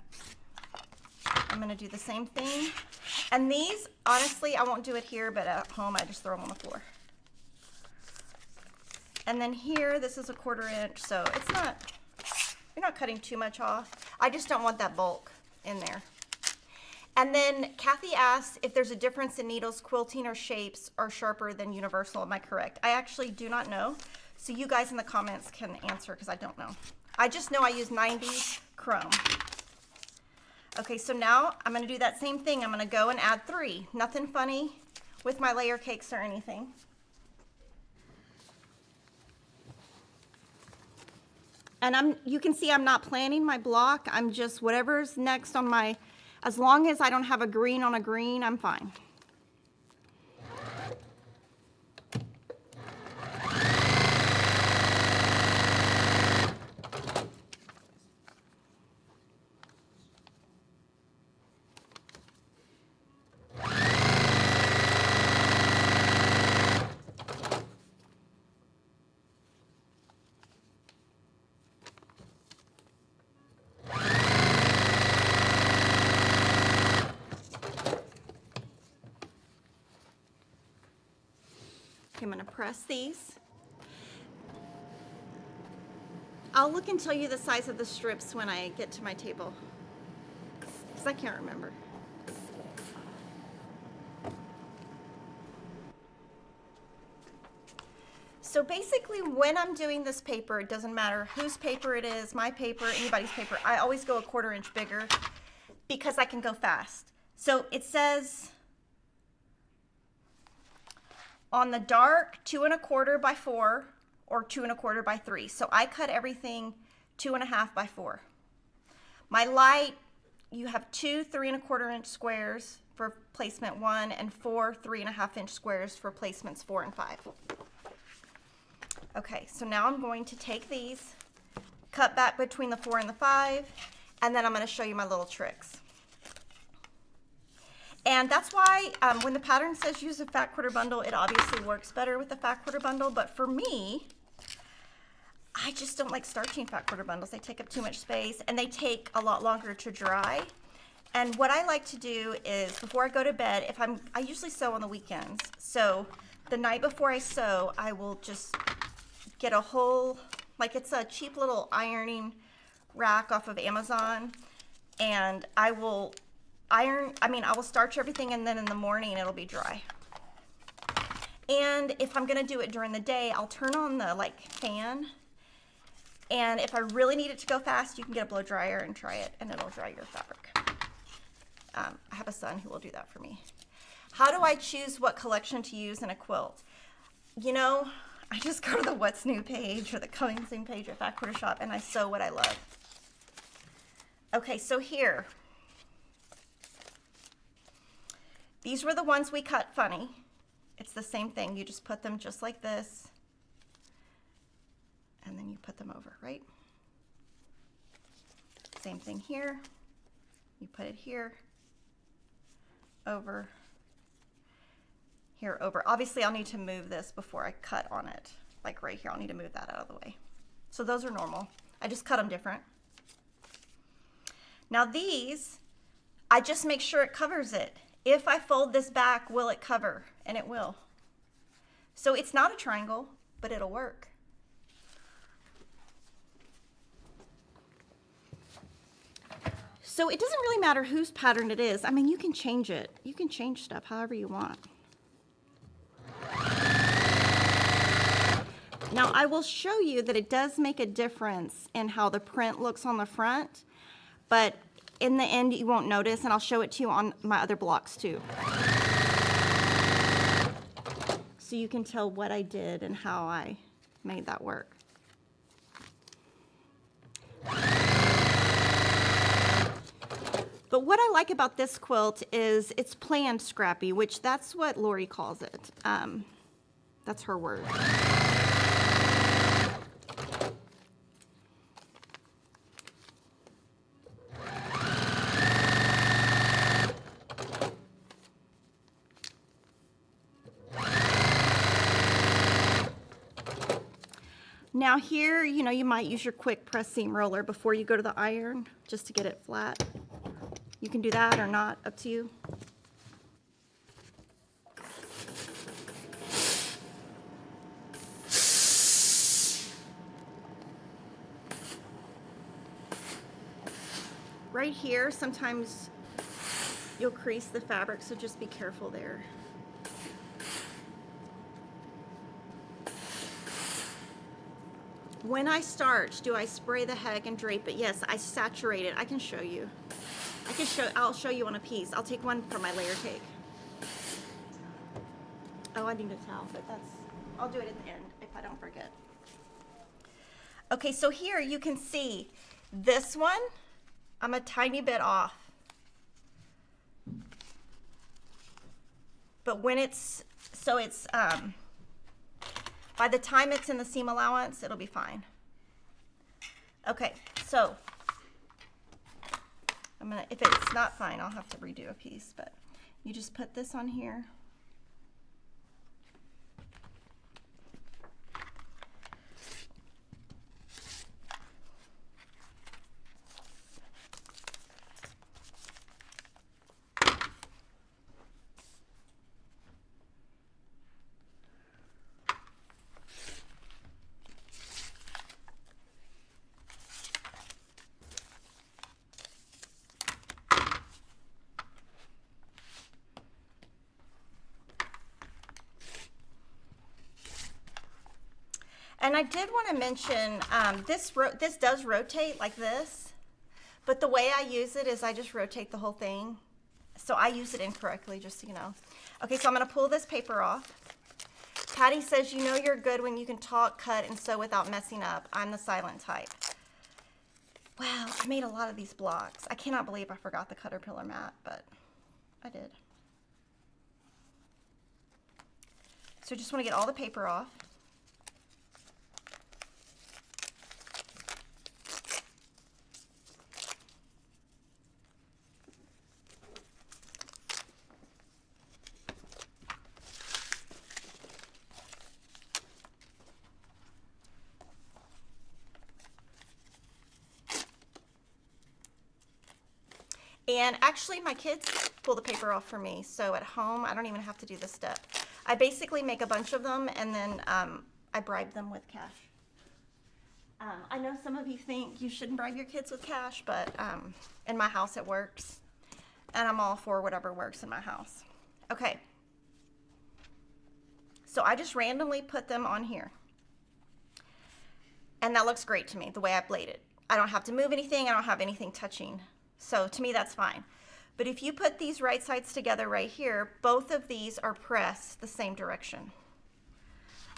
[SPEAKER 1] I'm going to do the same thing. And these, honestly, I won't do it here, but at home, I just throw them on the floor. And then here, this is a 1/4 inch, so it's not, you're not cutting too much off. I just don't want that bulk in there. And then Kathy asked if there's a difference in needles, quilting or shapes are sharper than universal. Am I correct? I actually do not know. So you guys in the comments can answer, because I don't know. I just know I use 90 chrome. Okay, so now I'm gonna do that same thing. I'm gonna go and add 3. Nothing funny with my layer cakes or anything. And you can see I'm not planning my block. I'm just whatever's next on my, as long as I don't have a green on a green, I'm fine. Okay, I'm gonna press these. I'll look and tell you the size of the strips when I get to my table, because I can't remember. So basically when I'm doing this paper, it doesn't matter whose paper it is, my paper, anybody's paper, I always go a 1/4 inch bigger because I can go fast. So it says on the dark 2 1/4 by 4 or 2 1/4 by 3. So I cut everything 2 1/2 by 4. My light, you have 2 3 1/4 inch squares for placement 1 and 4 3 1/2 inch squares for placements 4 and 5. Okay, so now I'm going to take these, cut back between the 4 and the 5, and then I'm going to show you my little tricks. And that's why when the pattern says use a fat quarter bundle, it obviously works better with the fat quarter bundle, but for me, I just don't like starching fat quarter bundles. They take up too much space and they take a lot longer to dry. And what I like to do is before I go to bed, I usually sew on the weekends. So the night before I sew, I will just get a whole, like it's a cheap little ironing rack off of Amazon, and I will starch everything, and then in the morning it'll be dry. And if I'm gonna do it during the day, I'll turn on the fan, and if I really need it to go fast, you can get a blow dryer and try it, and it'll dry your fabric. I have a son who will do that for me. How do I choose what collection to use in a quilt? You know, I just go to the What's New page or the Coming Soon page at Fat Quarter Shop, and I sew what I love. Okay, so here. These were the ones we cut funny. It's the same thing. You just put them just like this, and then you put them over, right? Same thing here. You put it here, over, here, over. Obviously, I'll need to move this before I cut on it. Like right here, I'll need to move that out of the way. So those are normal. I just cut them different. Now these, I just make sure it covers it. If I fold this back, will it cover? And it will. So it's not a triangle, but it'll work. So it doesn't really matter whose pattern it is. I mean, you can change it. You can change stuff however you want. Now I will show you that it does make a difference in how the print looks on the front, but in the end you won't notice, and I'll show it to you on my other blocks too. So you can tell what I did and how I made that work. But what I like about this quilt is it's planned scrappy, which that's what Lori calls it. That's her word. Now here, you know, you might use your quick press seam roller before you go to the iron just to get it flat. You can do that or not, up to you. Right here, sometimes you'll crease the fabric, so just be careful there. When I starch, do I spray the heck and drape it? Yes, I saturate it. I can show you. I'll show you on a piece. I'll take one for my layer cake. Oh, I need a towel, but I'll do it at the end if I don't forget. Okay, so here you can see this one, I'm a tiny bit off. But when by the time it's in the seam allowance, it'll be fine. Okay, so if it's not fine, I'll have to redo a piece, but you just put this on here. And I did want to mention, this does rotate like this, but the way I use it is I just rotate the whole thing. So I use it incorrectly, just so you know. Okay, so I'm going to pull this paper off. Patty says, you know you're good when you can talk, cut, and sew without messing up. I'm the silent type. Wow, I made a lot of these blocks. I cannot believe I forgot the Caterpillar mat, but I did. So just want to get all the paper off. And actually my kids pull the paper off for me, so at home I don't even have to do this step. I basically make a bunch of them and then I bribe them with cash. I know some of you think you shouldn't bribe your kids with cash, but in my house it works. And I'm all for whatever works in my house. Okay. So I just randomly put them on here. And that looks great to me, the way I bladed. I don't have to move anything, I don't have anything touching. So to me, that's fine. But if you put these right sides together right here, both of these are pressed the same direction.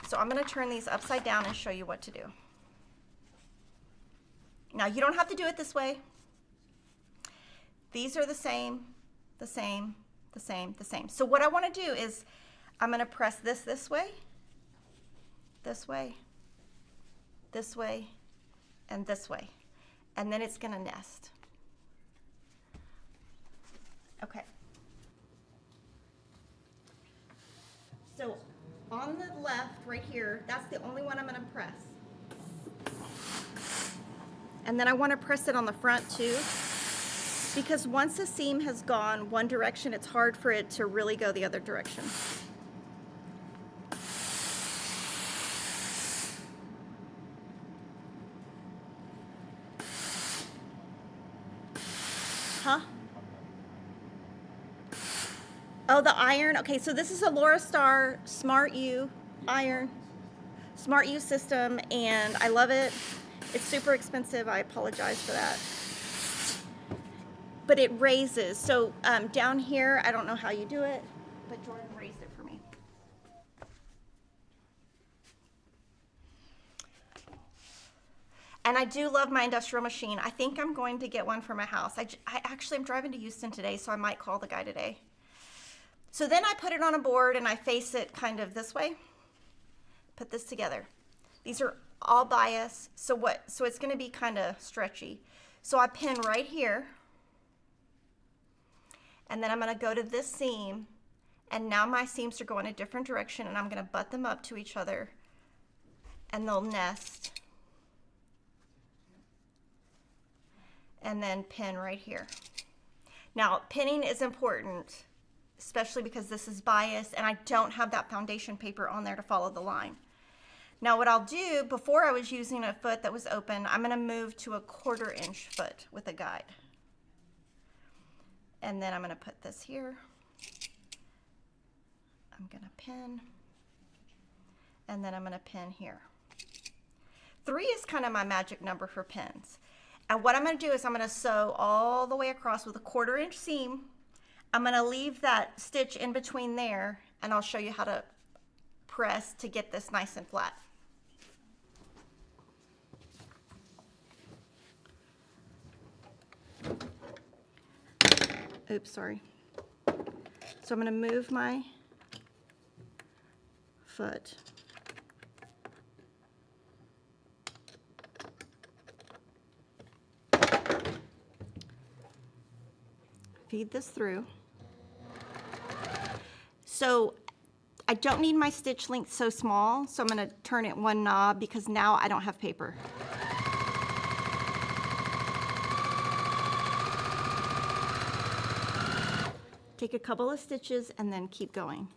[SPEAKER 1] So I'm going to turn these upside down and show you what to do. Now, you don't have to do it this way. These are the same, the same, the same, the same. So what I want to do is I'm going to press this way, this way, this way, and this way. And then it's going to nest. Okay. So on the left, right here, that's the only one I'm going to press. And then I want to press it on the front too, because once the seam has gone one direction, it's hard for it to really go the other direction. Huh? Oh, the iron. Okay, so this is a Laura Star Smart U iron, Smart U system, and I love it. It's super expensive. I apologize for that. But it raises. So down here, I don't know how you do it, but Jordan raised it for me. And I do love my industrial machine. I think I'm going to get one for my house. I actually am driving to Houston today, so I might call the guy today. So then I put it on a board and I face it kind of this way. Put this together. These are all bias, so it's going to be kind of stretchy. So I pin right here, and then I'm going to go to this seam, and now my seams are going a different direction, and I'm going to butt them up to each other, and they'll nest. And then pin right here. Now, pinning is important, especially because this is bias and I don't have that foundation paper on there to follow the line. Now what I'll do, before I was using a foot that was open, I'm going to move to a 1/4 inch foot with a guide. And then I'm going to put this here. I'm going to pin. And then I'm going to pin here. 3 is kind of my magic number for pins. And what I'm going to do is I'm going to sew all the way across with a 1/4 inch seam. I'm going to leave that stitch in between there, and I'll show you how to press to get this nice and flat. Oops, sorry. So I'm going to move my foot. Feed this through. So I don't need my stitch length so small, so I'm going to turn it 1 knob because now I don't have paper. Take a couple of stitches and then keep going.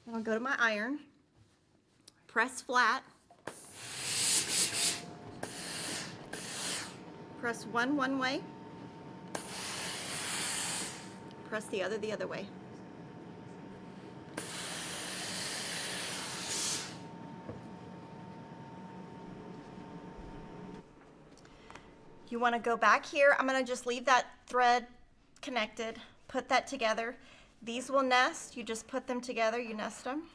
[SPEAKER 1] Then I'll go to my iron, press flat, Press one way. Press the other way. You want to go back here. I'm going to just leave that thread connected, put that together. These will nest. You just put them together, you nest them.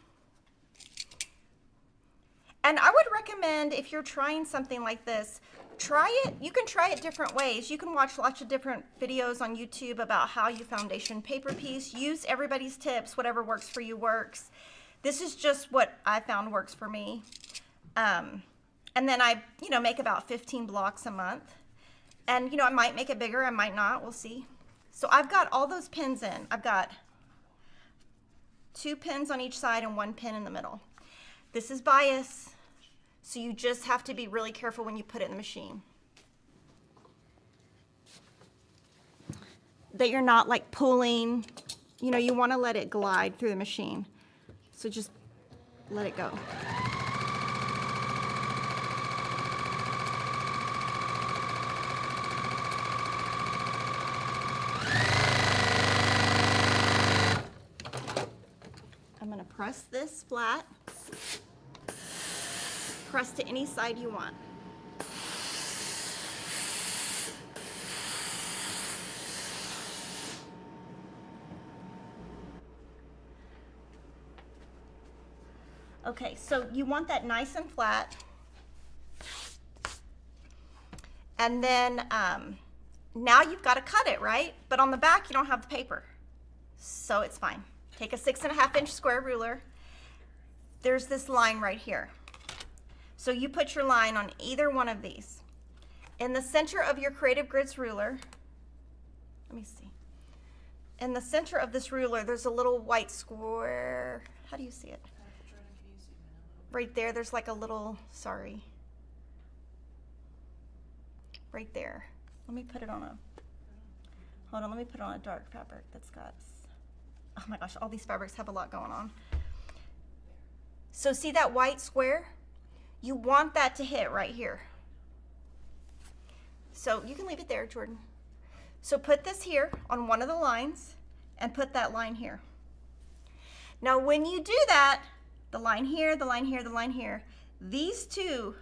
[SPEAKER 1] And I would recommend, if you're trying something like this, try it. You can try it different ways. You can watch lots of different videos on YouTube about how you foundation paper piece. Use everybody's tips. Whatever works for you works. This is just what I found works for me. And then I, make about 15 blocks a month. And, I might make it bigger. I might not. We'll see. So I've got all those pins in. I've got 2 pins on each side and 1 pin in the middle. This is bias. So you just have to be really careful when you put it in the machine. That you're not like pulling, you want to let it glide through the machine. So just let it go. I'm going to press this flat. Press to any side you want. Okay, so you want that nice and flat. And then now you've got to cut it, right? But on the back you don't have the paper. So it's fine. Take a 6.5-inch square ruler. There's this line right here. So you put your line on either one of these. In the center of your Creative Grids ruler, let me see. In the center of this ruler, there's a little white square. How do you see it? Right there, there's like a little, sorry. Right there. Let me put it on a, hold on, let me put it on a dark fabric that's got, oh my gosh, all these fabrics have a lot going on. So see that white square? You want that to hit right here. So you can leave it there, Jordan. So put this here on one of the lines and put that line here. Now when you do that, the line here, the line here, the line here, these two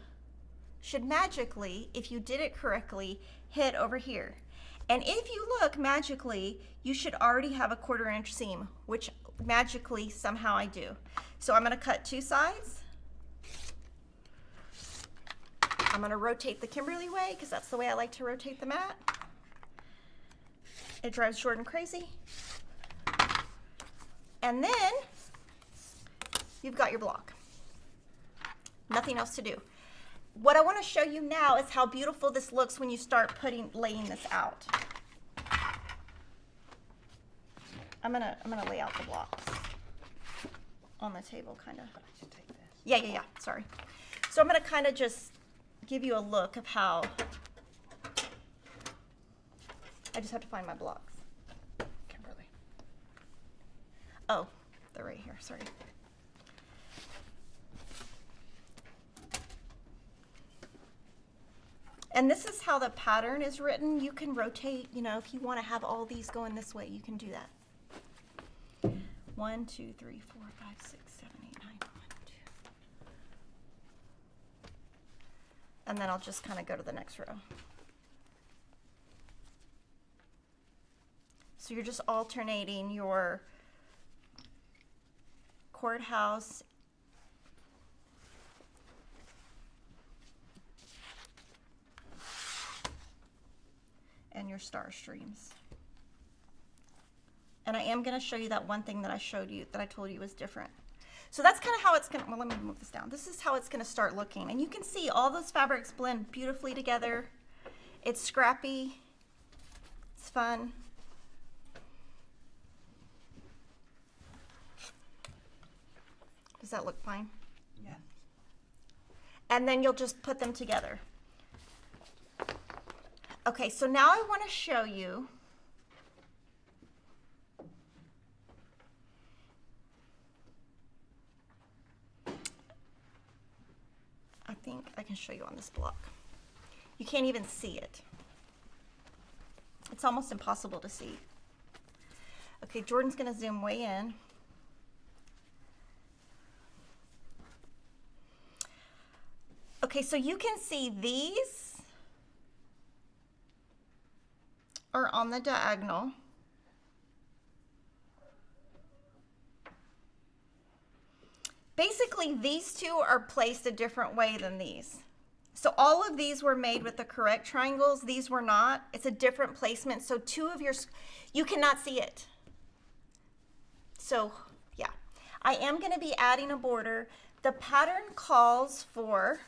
[SPEAKER 1] should magically, if you did it correctly, hit over here. And if you look magically, you should already have a 1/4 inch seam, which magically somehow I do. So I'm going to cut 2 sides. I'm going to rotate the Kimberly way because that's the way I like to rotate the mat. It drives Jordan crazy. And then you've got your block. Nothing else to do. What I want to show you now is how beautiful this looks when you start laying this out. I'm gonna lay out the blocks on the table, kind of. Yeah. Sorry. So I'm gonna kind of just give you a look of how. I just have to find my blocks. Kimberly. Oh, they're right here. Sorry. And this is how the pattern is written. You can rotate, if you want to have all these going this way, you can do that. 1, 2, 3, 4, 5, 6, 7, 8, 9, 1, 2. And then I'll just kind of go to the next row. So you're just alternating your Courthouse and your star streams. And I am going to show you that one thing that I showed you, that I told you was different. So that's kind of how it's going to, well, let me move this down. This is how it's going to start looking. And you can see all those fabrics blend beautifully together. It's scrappy. It's fun. Does that look fine?
[SPEAKER 2] Yeah.
[SPEAKER 1] And then you'll just put them together. Okay, so now I want to show you I think I can show you on this block. You can't even see it. It's almost impossible to see. Okay, Jordan's gonna zoom way in. Okay, so you can see these are on the diagonal. Basically, these two are placed a different way than these. So all of these were made with the correct triangles. These were not. It's a different placement. So two of your, you cannot see it. So yeah, I am going to be adding a border. The pattern calls for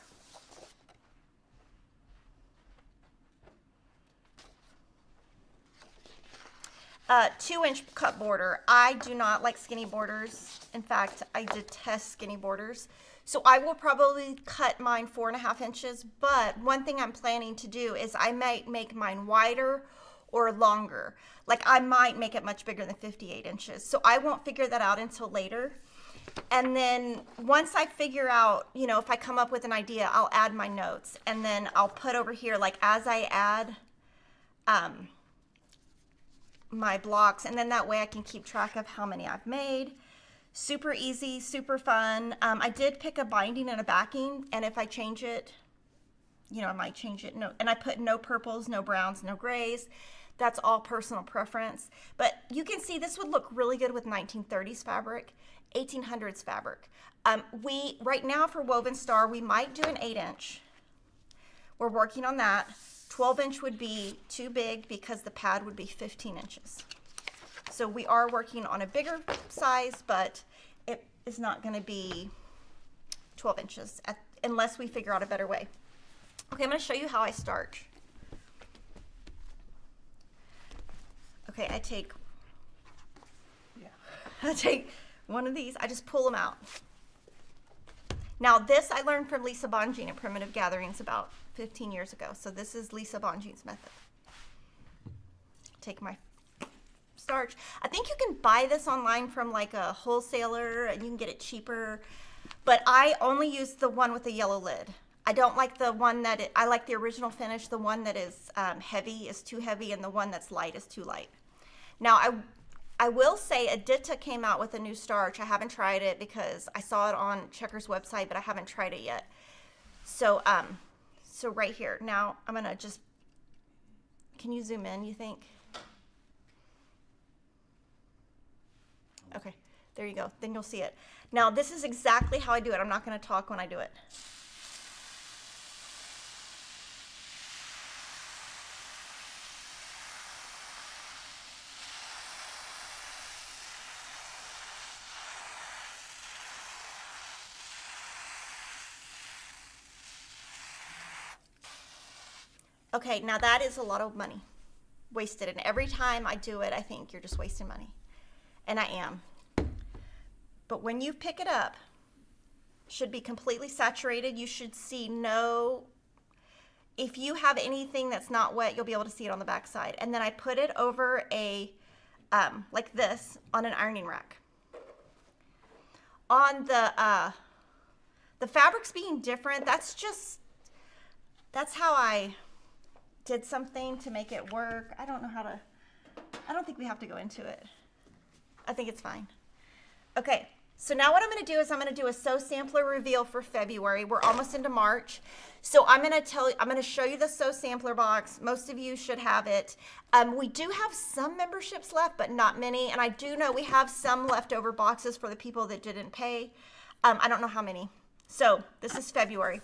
[SPEAKER 1] a 2-inch cut border. I do not like skinny borders. In fact, I detest skinny borders. So I will probably cut mine 4.5 inches, but one thing I'm planning to do is I might make mine wider or longer. Like I might make it much bigger than 58 inches. So I won't figure that out until later. And then once I figure out, you know, if I come up with an idea, I'll add my notes. And then I'll put over here, like as I add my blocks, and then that way I can keep track of how many I've made. Super easy, super fun. I did pick a binding and a backing, and if I change it, you know, I might change it. No, and I put no purples, no browns, no grays. That's all personal preference. But you can see this would look really good with 1930s fabric, 1800s fabric. Right now for Woven Star, we might do an 8-inch. We're working on that. 12-inch would be too big because the pad would be 15 inches. So we are working on a bigger size, but it is not going to be 12 inches unless we figure out a better way. Okay, I'm going to show you how I starch. Okay, I take one of these, I just pull them out. Now this I learned from Lisa Bonjean at Primitive Gatherings about 15 years ago. So this is Lisa Bonjean's method. Take my starch. I think you can buy this online from like a wholesaler and you can get it cheaper, but I only use the one with the yellow lid. I don't like the one that, I like the original finish. The one that is heavy is too heavy and the one that's light is too light. Now I will say Adita came out with a new starch. I haven't tried it because I saw it on Checker's website, but I haven't tried it yet. So, so right here, now I'm gonna just, can you zoom in, you think? Okay, there you go, then you'll see it. Now this is exactly how I do it. I'm not gonna talk when I do it. Okay, now that is a lot of money wasted, and every time I do it, I think you're just wasting money, and I am. But when you pick it up, it should be completely saturated. You should see no, if you have anything that's not wet, you'll be able to see it on the back side. And then I put it over a, like this, on an ironing rack. On the fabrics being different, that's how I did something to make it work. I don't know how to, I don't think we have to go into it. I think it's fine. Okay, so now what I'm gonna do is I'm gonna do a sew sampler reveal for February. We're almost into March. So I'm gonna show you the sew sampler box. Most of you should have it. We do have some memberships left, but not many. And I do know we have some leftover boxes for the people that didn't pay. I don't know how many. So this is February.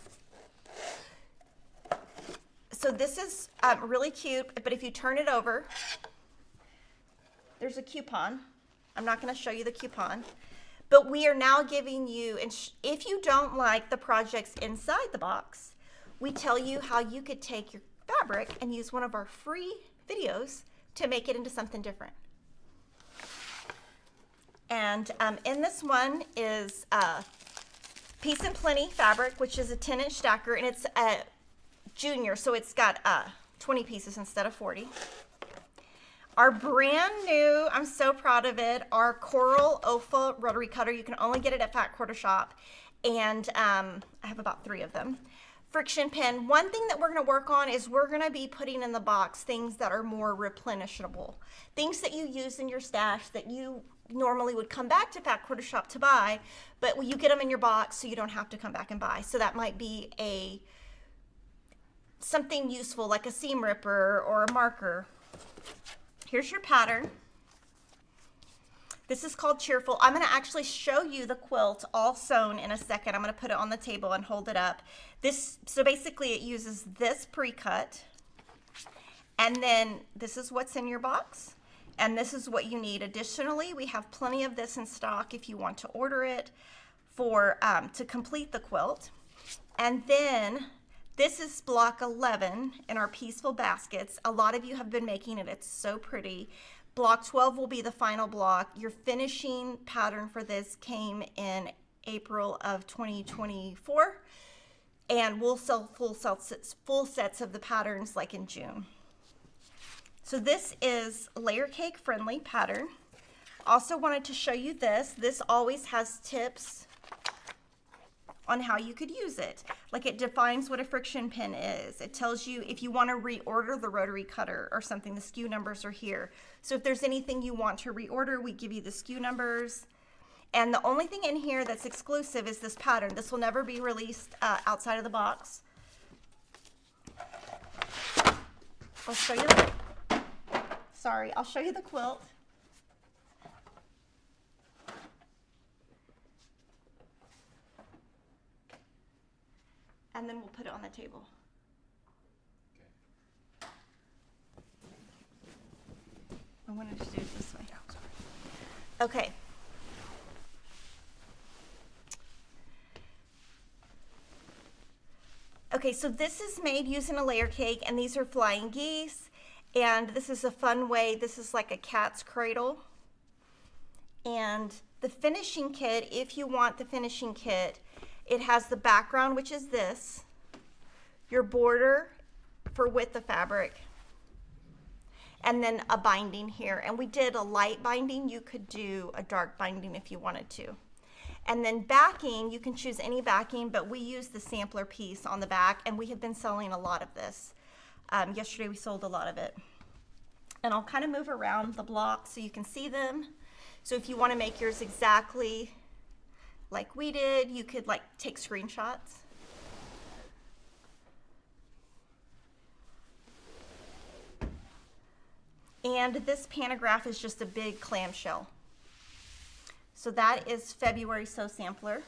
[SPEAKER 1] So this is really cute, but if you turn it over, there's a coupon. I'm not going to show you the coupon, but we are now giving you, and if you don't like the projects inside the box, we tell you how you could take your fabric and use one of our free videos to make it into something different. And in this one is Peace and Plenty fabric, which is a 10-inch stacker, and it's a junior, so it's got 20 pieces instead of 40. Our brand new, I'm so proud of it, our Coral OFA rotary cutter. You can only get it at Fat Quarter Shop, and I have about 3 of them. friction pen. One thing that we're going to work on is we're going to be putting in the box things that are more replenishable. Things that you use in your stash that you normally would come back to Fat Quarter Shop to buy, but you get them in your box so you don't have to come back and buy. So that might be something useful like a seam ripper or a marker. Here's your pattern. This is called Cheerful. I'm going to actually show you the quilt all sewn in a second. I'm going to put it on the table and hold it up. So basically it uses this pre-cut, and then this is what's in your box, and this is what you need. Additionally, we have plenty of this in stock if you want to order it to complete the quilt. And then this is block 11 in our Peaceful Baskets. A lot of you have been making it. It's so pretty. Block 12 will be the final block. Your finishing pattern for this came in April of 2024, and we'll sell full sets of the patterns like in June. So this is layer cake friendly pattern. Also wanted to show you this. This always has tips on how you could use it. Like it defines what a friction pin is. It tells you if you want to reorder the rotary cutter or something, the SKU numbers are here. So if there's anything you want to reorder, we give you the SKU numbers. And the only thing in here that's exclusive is this pattern. This will never be released outside of the box. I'll show you I'll show you the quilt. And then we'll put it on the table. I wanted to do it this way. Okay. Okay, so this is made using a layer cake, and these are flying geese. And this is a fun way. This is like a cat's cradle. And the finishing kit, if you want the finishing kit, it has the background, which is this, your border for width of fabric, and then a binding here. And we did a light binding. You could do a dark binding if you wanted to. And then backing, you can choose any backing, but we use the sampler piece on the back, and we have been selling a lot of this. Yesterday we sold a lot of it. And I'll kind of move around the blocks so you can see them. So if you want to make yours exactly like we did, you could like take screenshots. And this pantograph is just a big clamshell. So that is February Sew Sampler.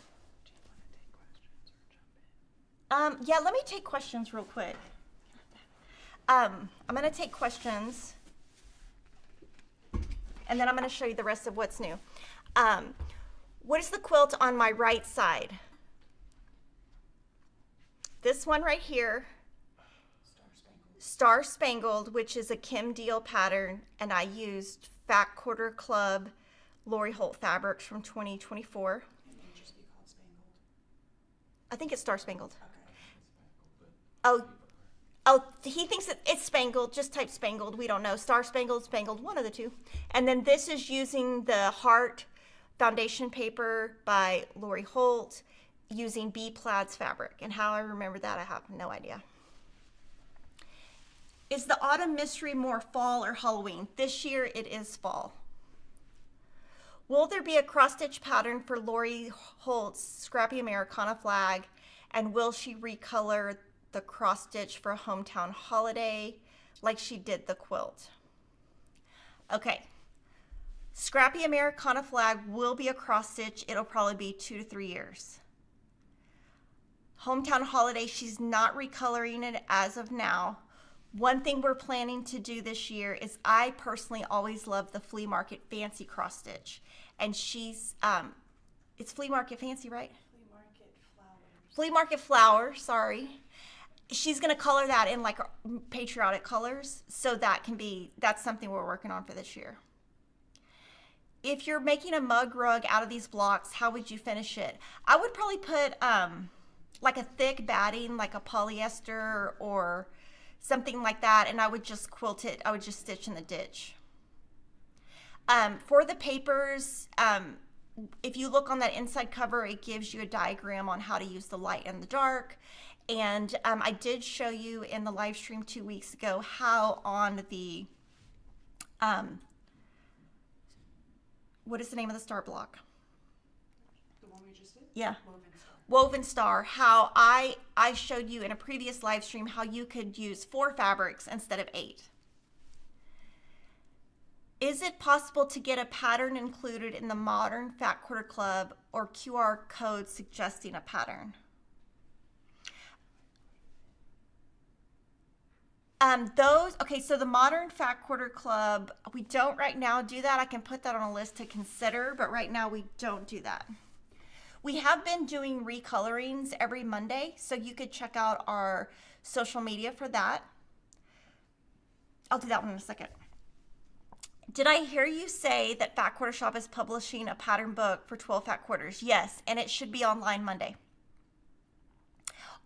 [SPEAKER 1] Yeah, let me take questions real quick. I'm gonna take questions, and then I'm gonna show you the rest of what's new. What is the quilt on my right side? This one right here, Star Spangled, which is a Kim Deal pattern, and I used Fat Quarter Club Lori Holt fabrics from 2024.
[SPEAKER 2] It may just be called Spangled.
[SPEAKER 1] I think it's Star Spangled.
[SPEAKER 2] Okay.
[SPEAKER 1] Oh, he thinks that it's Spangled. Just type Spangled. We don't know. Star Spangled, Spangled, one of the two. And then this is using the Heart foundation paper by Lori Holt using B Plaids fabric. And how I remember that, I have no idea. Is the Autumn Mystery more fall or Halloween? This year it is fall. Will there be a cross-stitch pattern for Lori Holt's Scrappy Americana flag? And will she recolor the cross-stitch for Hometown Holiday like she did the quilt? Okay. Scrappy Americana flag will be a cross-stitch. It'll probably be 2 to 3 years. Hometown Holiday, she's not recoloring it as of now. One thing we're planning to do this year is I personally always love the Flea Market Fancy cross stitch. And she's, it's Flea Market Fancy, right?
[SPEAKER 2] Flea Market Flowers.
[SPEAKER 1] Flea Market Flower, sorry. She's gonna color that in like patriotic colors. So that's something we're working on for this year. If you're making a mug rug out of these blocks, how would you finish it? I would probably put like a thick batting, like a polyester or something like that, and I would just quilt it. I would just stitch in the ditch. For the papers, if you look on that inside cover, it gives you a diagram on how to use the light and the dark. And I did show you in the live stream 2 weeks ago how on the, what is the name of the star block?
[SPEAKER 2] The one we just did?
[SPEAKER 1] Yeah.
[SPEAKER 2] Woven Star.
[SPEAKER 1] Woven Star, how I showed you in a previous live stream how you could use 4 fabrics instead of 8. Is it possible to get a pattern included in the Modern Fat Quarter Club or QR code suggesting a pattern? Okay, so the Modern Fat Quarter Club, we don't right now do that. I can put that on a list to consider, but right now we don't do that. We have been doing recolorings every Monday, so you could check out our social media for that. I'll do that one in a second. Did I hear you say that Fat Quarter Shop is publishing a pattern book for 12 fat quarters? Yes, and it should be online Monday.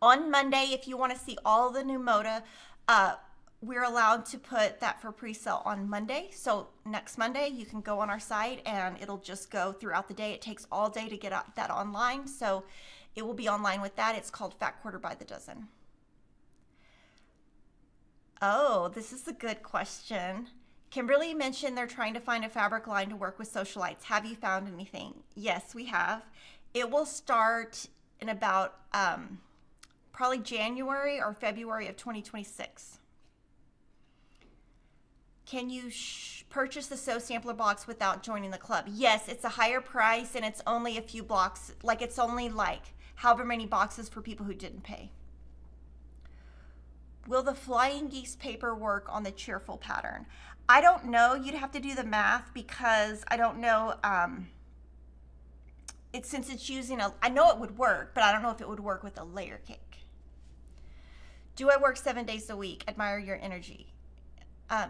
[SPEAKER 1] On Monday, if you want to see all the new moda, we're allowed to put that for pre-sale on Monday. So next Monday, you can go on our site and it'll just go throughout the day. It takes all day to get that online. So it will be online with that. It's called Fat Quarter by the Dozen. Oh, this is a good question. Kimberly mentioned they're trying to find a fabric line to work with socialites. Have you found anything? Yes, we have. It will start in about probably January or February of 2026. Can you purchase the Sew Sampler box without joining the club? Yes, it's a higher price and it's only a few blocks. Like it's only like however many boxes for people who didn't pay. Will the Flying Geese paper work on the Cheerful pattern? I don't know. You'd have to do the math because I don't know. Since it's using I know it would work, but I don't know if it would work with a layer cake. Do I work 7 days a week? Admire your energy.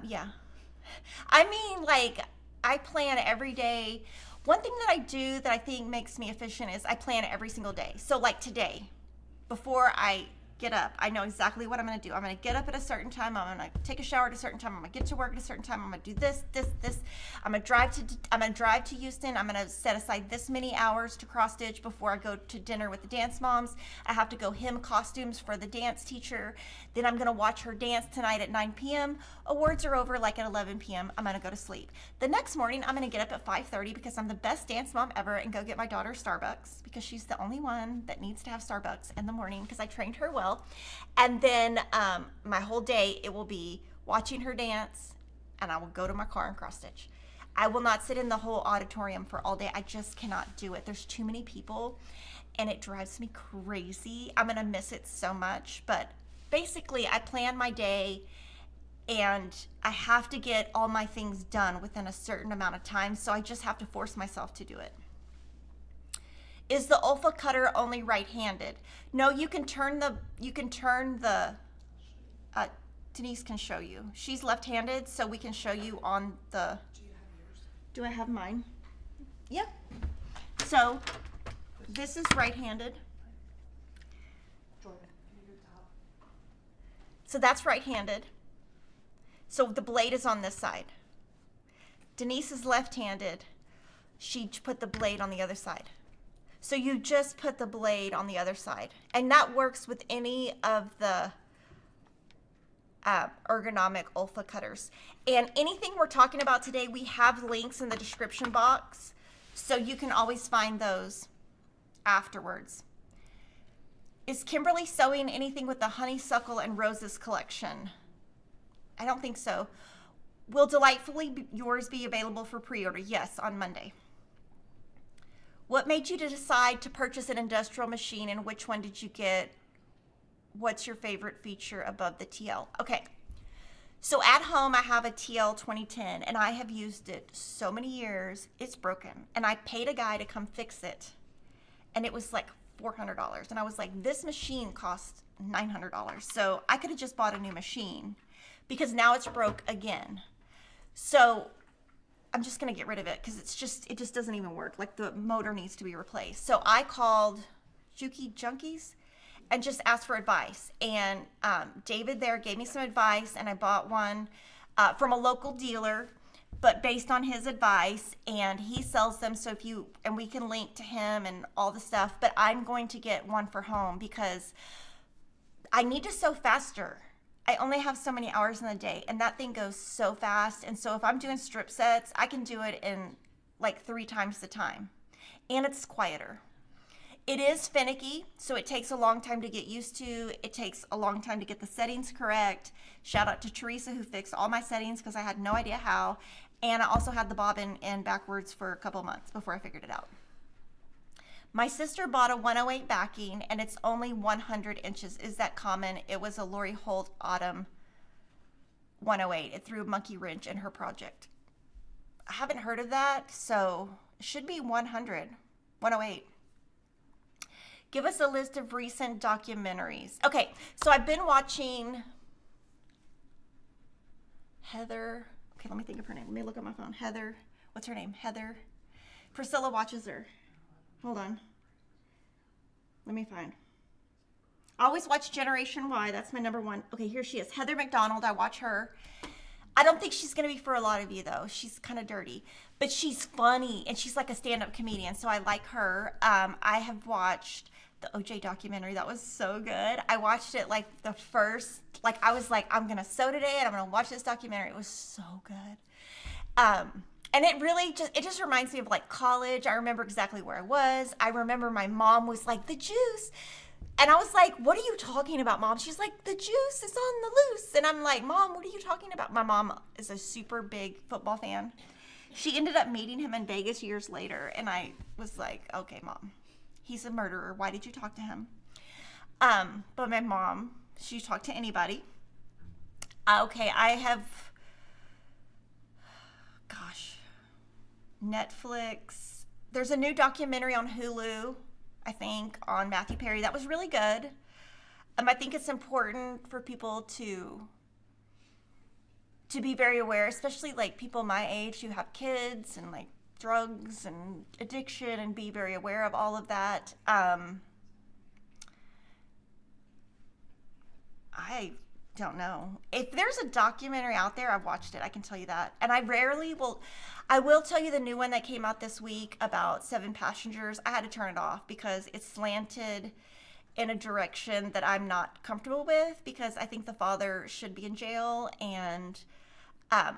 [SPEAKER 1] Yeah. I mean, like, I plan every day. One thing that I do that I think makes me efficient is I plan every single day. So like today, before I get up, I know exactly what I'm going to do. I'm going to get up at a certain time. I'm going to take a shower at a certain time. I'm going to get to work at a certain time. I'm going to do this. I'm going to drive to Houston. I'm going to set aside this many hours to cross stitch before I go to dinner with the dance moms. I have to go hem costumes for the dance teacher. Then I'm going to watch her dance tonight at 9 p.m. Awards are over like at 11 p.m. I'm going to go to sleep. The next morning, I'm going to get up at 5:30 because I'm the best dance mom ever and go get my daughter Starbucks because she's the only one that needs to have Starbucks in the morning because I trained her well. And then my whole day, it will be watching her dance and I will go to my car and cross stitch. I will not sit in the whole auditorium for all day. I just cannot do it. There's too many people and it drives me crazy. I'm going to miss it so much. But basically, I plan my day and I have to get all my things done within a certain amount of time. So I just have to force myself to do it. Is the Olfa cutter only right-handed? No, you can turn the, Denise can show you. She's left-handed, so we can show you on the,
[SPEAKER 2] Do you have yours?
[SPEAKER 1] do I have mine? Yep. So this is right-handed.
[SPEAKER 2] Jordan, your top.
[SPEAKER 1] So that's right-handed. So the blade is on this side. Denise is left-handed. She put the blade on the other side. So you just put the blade on the other side. And that works with any of the ergonomic Olfa cutters. And anything we're talking about today, we have links in the description box. So you can always find those afterwards. Is Kimberly sewing anything with the Honeysuckle and Roses collection? I don't think so. Will Delightfully Yours be available for pre-order? Yes, on Monday. What made you decide to purchase an industrial machine and which one did you get? What's your favorite feature above the TL? Okay, so at home I have a TL 2010 and I have used it so many years, it's broken. And I paid a guy to come fix it and it was like $400. And I was like, this machine costs $900. So I could have just bought a new machine because now it's broke again. So I'm just gonna get rid of it because it just doesn't even work. Like the motor needs to be replaced. So I called Juki Junkies and just asked for advice. And David there gave me some advice and I bought one from a local dealer, but based on his advice, and he sells them. So and we can link to him and all the stuff, but I'm going to get one for home because I need to sew faster. I only have so many hours in the day, and that thing goes so fast. And so if I'm doing strip sets, I can do it in like 3 times the time. And it's quieter. It is finicky, so it takes a long time to get used to. It takes a long time to get the settings correct. Shout out to Teresa who fixed all my settings because I had no idea how. And I also had the bobbin in backwards for a couple months before I figured it out. My sister bought a 108 backing and it's only 100 inches. Is that common? It was a Lori Holt Autumn 108. It threw a monkey wrench in her project. I haven't heard of that, so it should be 108. Give us a list of recent documentaries. Okay, so I've been watching Heather. Okay, let me think of her name. Let me look at my phone. Heather. What's her name? Heather. Priscilla watches her. Hold on. Let me find. I always watch Generation Y. That's my number one. Okay, here she is. Heather McDonald. I watch her. I don't think she's going to be for a lot of you, though. She's kind of dirty. But she's funny, and she's like a stand-up comedian, so I like her. I have watched the OJ documentary. That was so good. I watched it like the first, like I was like, I'm going to sew today, and I'm going to watch this documentary. It was so good. And it really just reminds me of like college. I remember exactly where I was. I remember my mom was like, the juice. And I was like, what are you talking about, Mom? She's like, the juice is on the loose. And I'm like, Mom, what are you talking about? My mom is a super big football fan. She ended up meeting him in Vegas years later. And I was like, okay, Mom, he's a murderer. Why did you talk to him? But my mom, she talked to anybody. Okay, I have, Netflix. There's a new documentary on Hulu, I think, on Matthew Perry. That was really good. I think it's important for people to be very aware, especially like people my age who have kids and like drugs and addiction, and be very aware of all of that. I don't know. If there's a documentary out there, I've watched it. I can tell you that. And I rarely will. I will tell you the new one that came out this week about 7 passengers. I had to turn it off because it's slanted in a direction that I'm not comfortable with, because I think the father should be in jail, and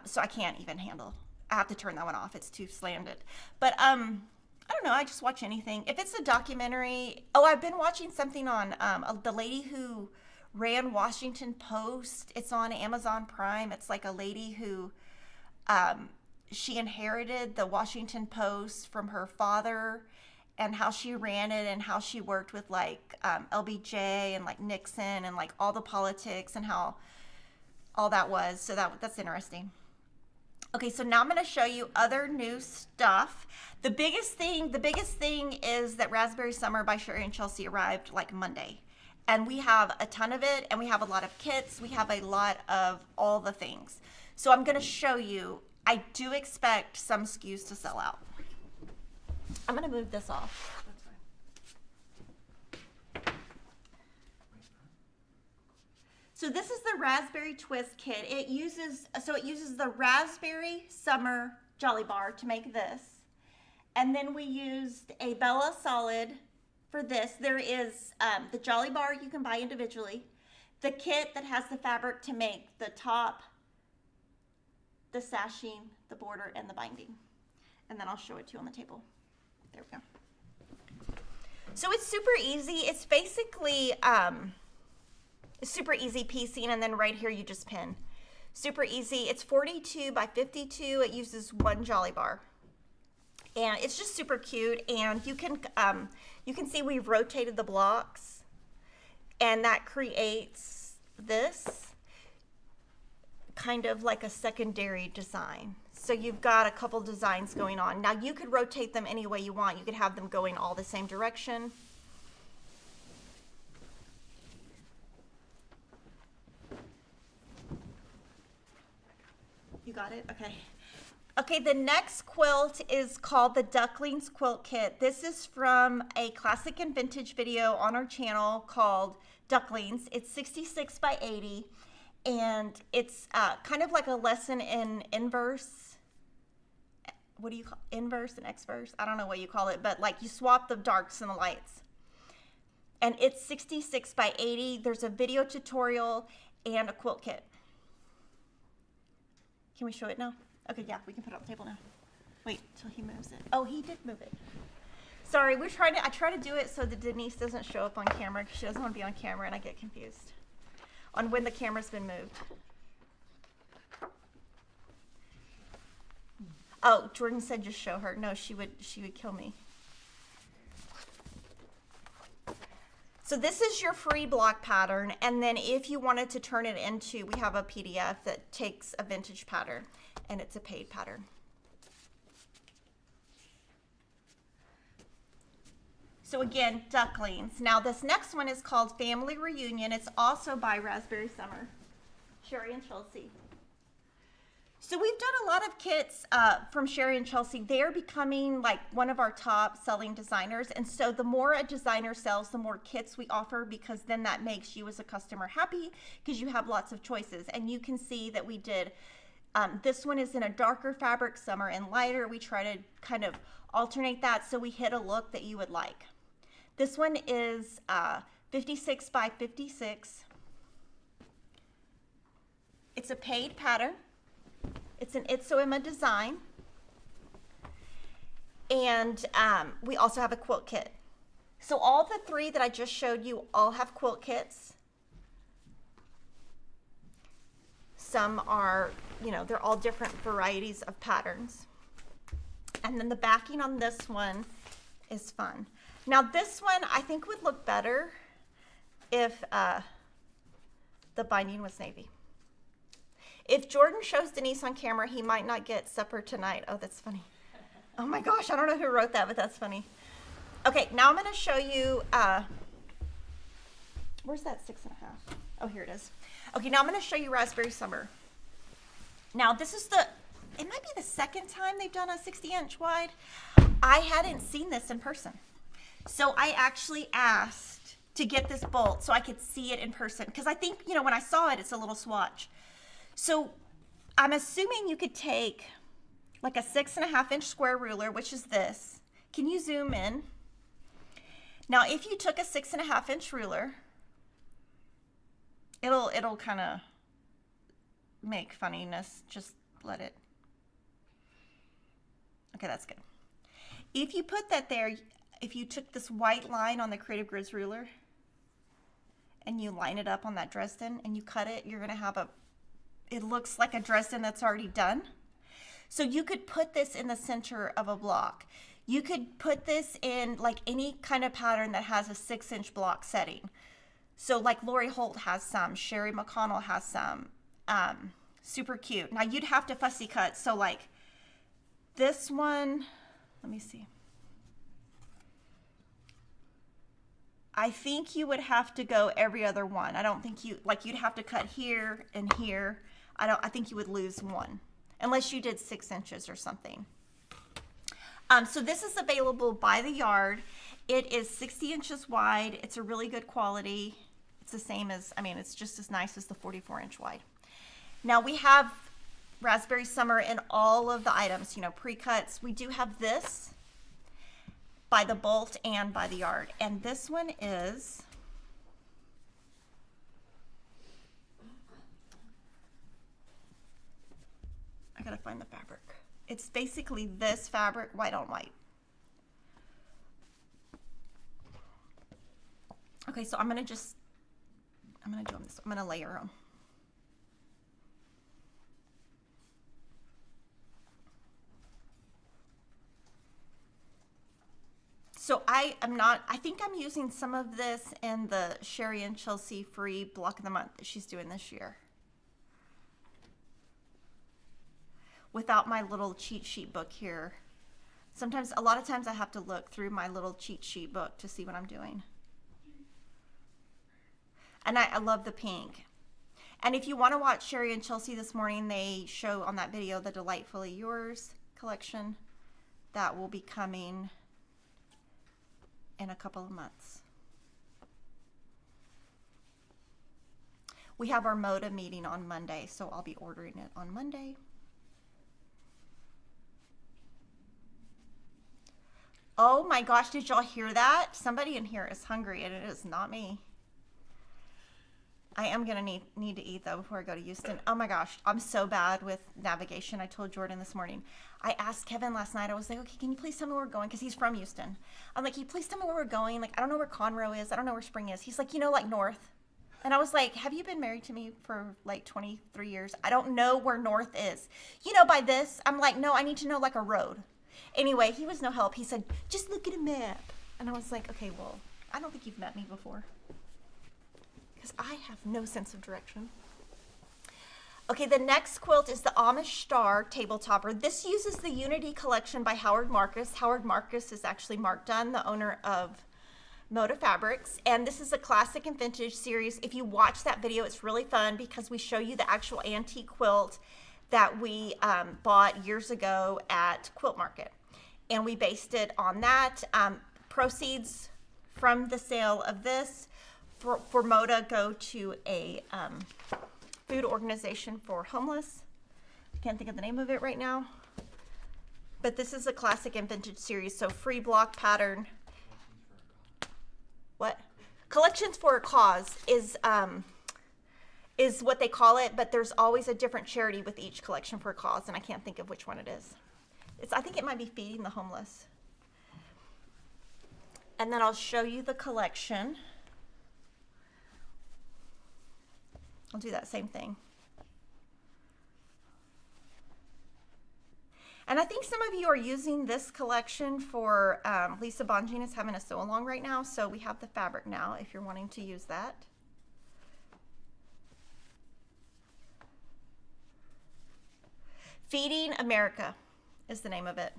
[SPEAKER 1] so I can't even handle. I have to turn that one off. It's too slanted. But I don't know. I just watch anything. If it's a documentary, I've been watching something on the lady who ran Washington Post. It's on Amazon Prime. It's like a lady who she inherited the Washington Post from her father, and how she ran it, and how she worked with like LBJ and like Nixon and like all the politics and how all that was. So that's interesting. Okay, so now I'm going to show you other new stuff. The biggest thing is that Raspberry Summer by Sherry and Chelsea arrived like Monday. And we have a ton of it, and we have a lot of kits. We have a lot of all the things. So I'm going to show you. I do expect some SKUs to sell out. I'm going to move this off.
[SPEAKER 2] That's fine.
[SPEAKER 1] So this is the Raspberry Twist kit. It uses the Raspberry Summer Jolly Bar to make this. And then we used a Bella Solid for this. There is the Jolly Bar you can buy individually. The kit that has the fabric to make the top, the sashing, the border, and the binding. And then I'll show it to you on the table. There we go. So it's super easy. It's basically super easy piecing, and then right here you just pin. Super easy. It's 42 by 52. It uses 1 Jolly Bar. And it's just super cute, and you can see we've rotated the blocks, and that creates this kind of like a secondary design. So you've got a couple designs going on. Now you could rotate them any way you want. You could have them going all the same direction. You got it? Okay. Okay, the next quilt is called the Ducklings Quilt Kit. This is from a classic and vintage video on our channel called Ducklings. It's 66 by 80, and it's kind of like a lesson in inverse. What do you call inverse and exverse? I don't know what you call it, but like you swap the darks and the lights. and it's 66 by 80. There's a video tutorial and a quilt kit. Can we show it now? Okay, yeah, we can put it on the table now. Wait till he moves it. Oh, he did move it. Sorry, I try to do it so that Denise doesn't show up on camera because she doesn't want to be on camera and I get confused on when the camera's been moved. Oh, Jordan said just show her. No, she would kill me. So this is your free block pattern, and then if you wanted to turn it into, we have a PDF that takes a vintage pattern, and it's a paid pattern. So again, ducklings. Now this next one is called Family Reunion. It's also by Raspberry Summer, Sherry and Chelsea. So we've done a lot of kits from Sherry and Chelsea. They're becoming like one of our top selling designers. And so the more a designer sells, the more kits we offer, because then that makes you as a customer happy because you have lots of choices. And you can see that we did, this one is in a darker fabric, some are in lighter. We try to kind of alternate that so we hit a look that you would like. This one is 56 by 56. It's a paid pattern. It's an Itzoema design. And we also have a quilt kit. So all the three that I just showed you all have quilt kits. Some are, you know, they're all different varieties of patterns. And then the backing on this one is fun. Now this one I think would look better if the binding was navy. If Jordan shows Denise on camera, he might not get supper tonight. Oh, that's funny. Oh my gosh, I don't know who wrote that, but that's funny. Okay, now I'm gonna show you, where's that 6.5? Oh, here it is. Okay, now I'm gonna show you Raspberry Summer. Now this is it might be the second time they've done a 60-inch wide. I hadn't seen this in person. So I actually asked to get this bolt so I could see it in person. Because I think, you know, when I saw it, it's a little swatch. So I'm assuming you could take like a 6.5-inch square ruler, which is this. Can you zoom in? Now, if you took a 6.5-inch ruler, it'll kind of make funniness. Just let it. Okay, that's good. If you put that there, if you took this white line on the Creative Grids ruler and you line it up on that Dresden and you cut it, you're gonna have it looks like a Dresden that's already done. So you could put this in the center of a block. You could put this in like any kind of pattern that has a 6-inch block setting. So like Lori Holt has some, Sherry McConnell has some, super cute. Now you'd have to fussy cut. So like this one, let me see. I think you would have to go every other one. I don't think you'd have to cut here and here. I think you would lose one unless you did 6 inches or something. So this is available by the yard. It is 60 inches wide. It's a really good quality. It's the same as, I mean, it's just as nice as the 44-inch wide. Now we have Raspberry Summer in all of the items, you know, pre-cuts. We do have this by the bolt and by the yard. And this one is, I gotta find the fabric. It's basically this fabric, white on white. Okay, so I'm gonna do this. I'm gonna layer them. So I think I'm using some of this in the Sherry and Chelsea free block of the month that she's doing this year. Without my little cheat sheet book here. A lot of times I have to look through my little cheat sheet book to see what I'm doing. And I love the pink. And if you want to watch Sherry and Chelsea this morning, they show on that video the Delightfully Yours collection that will be coming in a couple of months. We have our MODA meeting on Monday, so I'll be ordering it on Monday. Oh my gosh, did y'all hear that? Somebody in here is hungry and it is not me. I am gonna need to eat though before I go to Houston. Oh my gosh, I'm so bad with navigation. I told Jordan this morning. I asked Kevin last night, I was like, okay, can you please tell me where we're going? Because he's from Houston. I'm like, can you please tell me where we're going? Like, I don't know where Conroe is. I don't know where Spring is. He's like, you know, like north. And I was like, have you been married to me for like 23 years? I don't know where north is. You know, by this, I'm like, no, I need to know like a road. Anyway, he was no help. He said, just look at a map. And I was like, okay, well, I don't think you've met me before. Because I have no sense of direction. Okay, the next quilt is the Amish Star table topper. This uses the Unity collection by Howard Marcus. Howard Marcus is actually Mark Dunn, the owner of Moda Fabrics, and this is a classic and vintage series. If you watch that video, it's really fun because we show you the actual antique quilt that we bought years ago at Quilt Market, and we based it on that. Proceeds from the sale of this for Moda go to a food organization for homeless. I can't think of the name of it right now, but this is a classic and vintage series, so free block pattern. What? Collections for a Cause is what they call it, but there's always a different charity with each collection for a cause, and I can't think of which one it is. I think it might be feeding the homeless. And then I'll show you the collection. I'll do that same thing. And I think some of you are using this collection for, Lisa Bonjean is having a sew along right now, so we have the fabric now if you're wanting to use that. Feeding America is the name of it.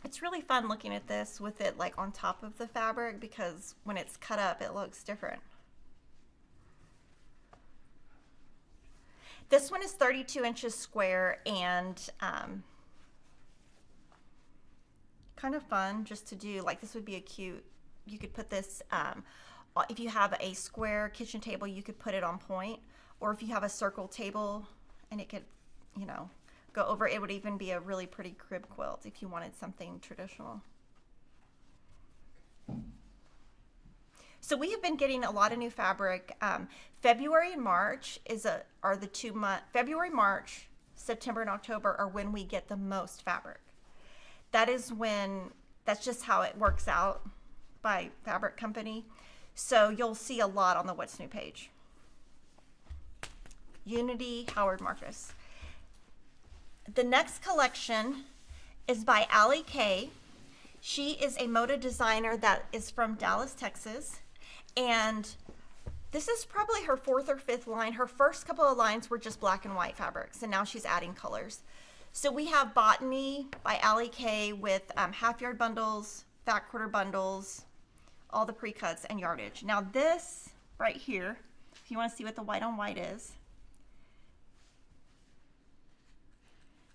[SPEAKER 1] It's really fun looking at this with it like on top of the fabric because when it's cut up, it looks different. This one is 32 inches square and kind of fun just to do. Like this would be a cute, you could put this, if you have a square kitchen table, you could put it on point, or if you have a circle table and it could, you know, go over, it would even be a really pretty crib quilt if you wanted something traditional. So we have been getting a lot of new fabric. February and March are the 2 months. February, March, September, and October are when we get the most fabric. That's just how it works out by fabric company. So you'll see a lot on the What's New page. Unity, Howard Marcus. The next collection is by Allie Kay. She is a Moda designer that is from Dallas, Texas. And this is probably her 4th or 5th line. Her first couple of lines were just black and white fabrics, and now she's adding colors. So we have Botany by Allie Kay with half yard bundles, back quarter bundles, all the pre-cuts and yardage. Now this right here, if you want to see what the white on white is,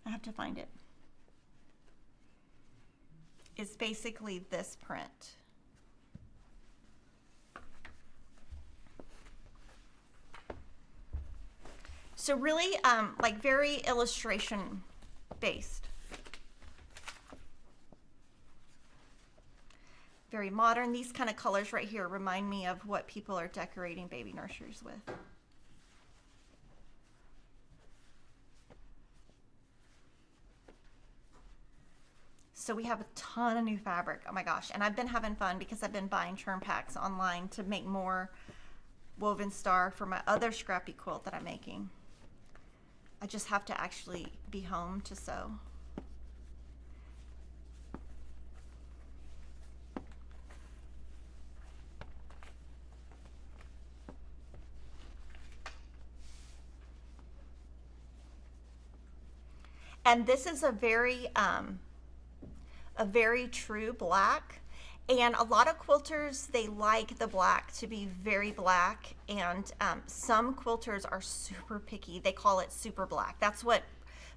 [SPEAKER 1] I have to find it. It's basically this print. So really like very illustration based. Very modern. These kind of colors right here remind me of what people are decorating baby nurseries with. So we have a ton of new fabric. Oh my gosh. And I've been having fun because I've been buying churn packs online to make more woven star for my other scrappy quilt that I'm making. I just have to actually be home to sew. And this is a very true black. And a lot of quilters, they like the black to be very black, and some quilters are super picky. They call it super black. That's what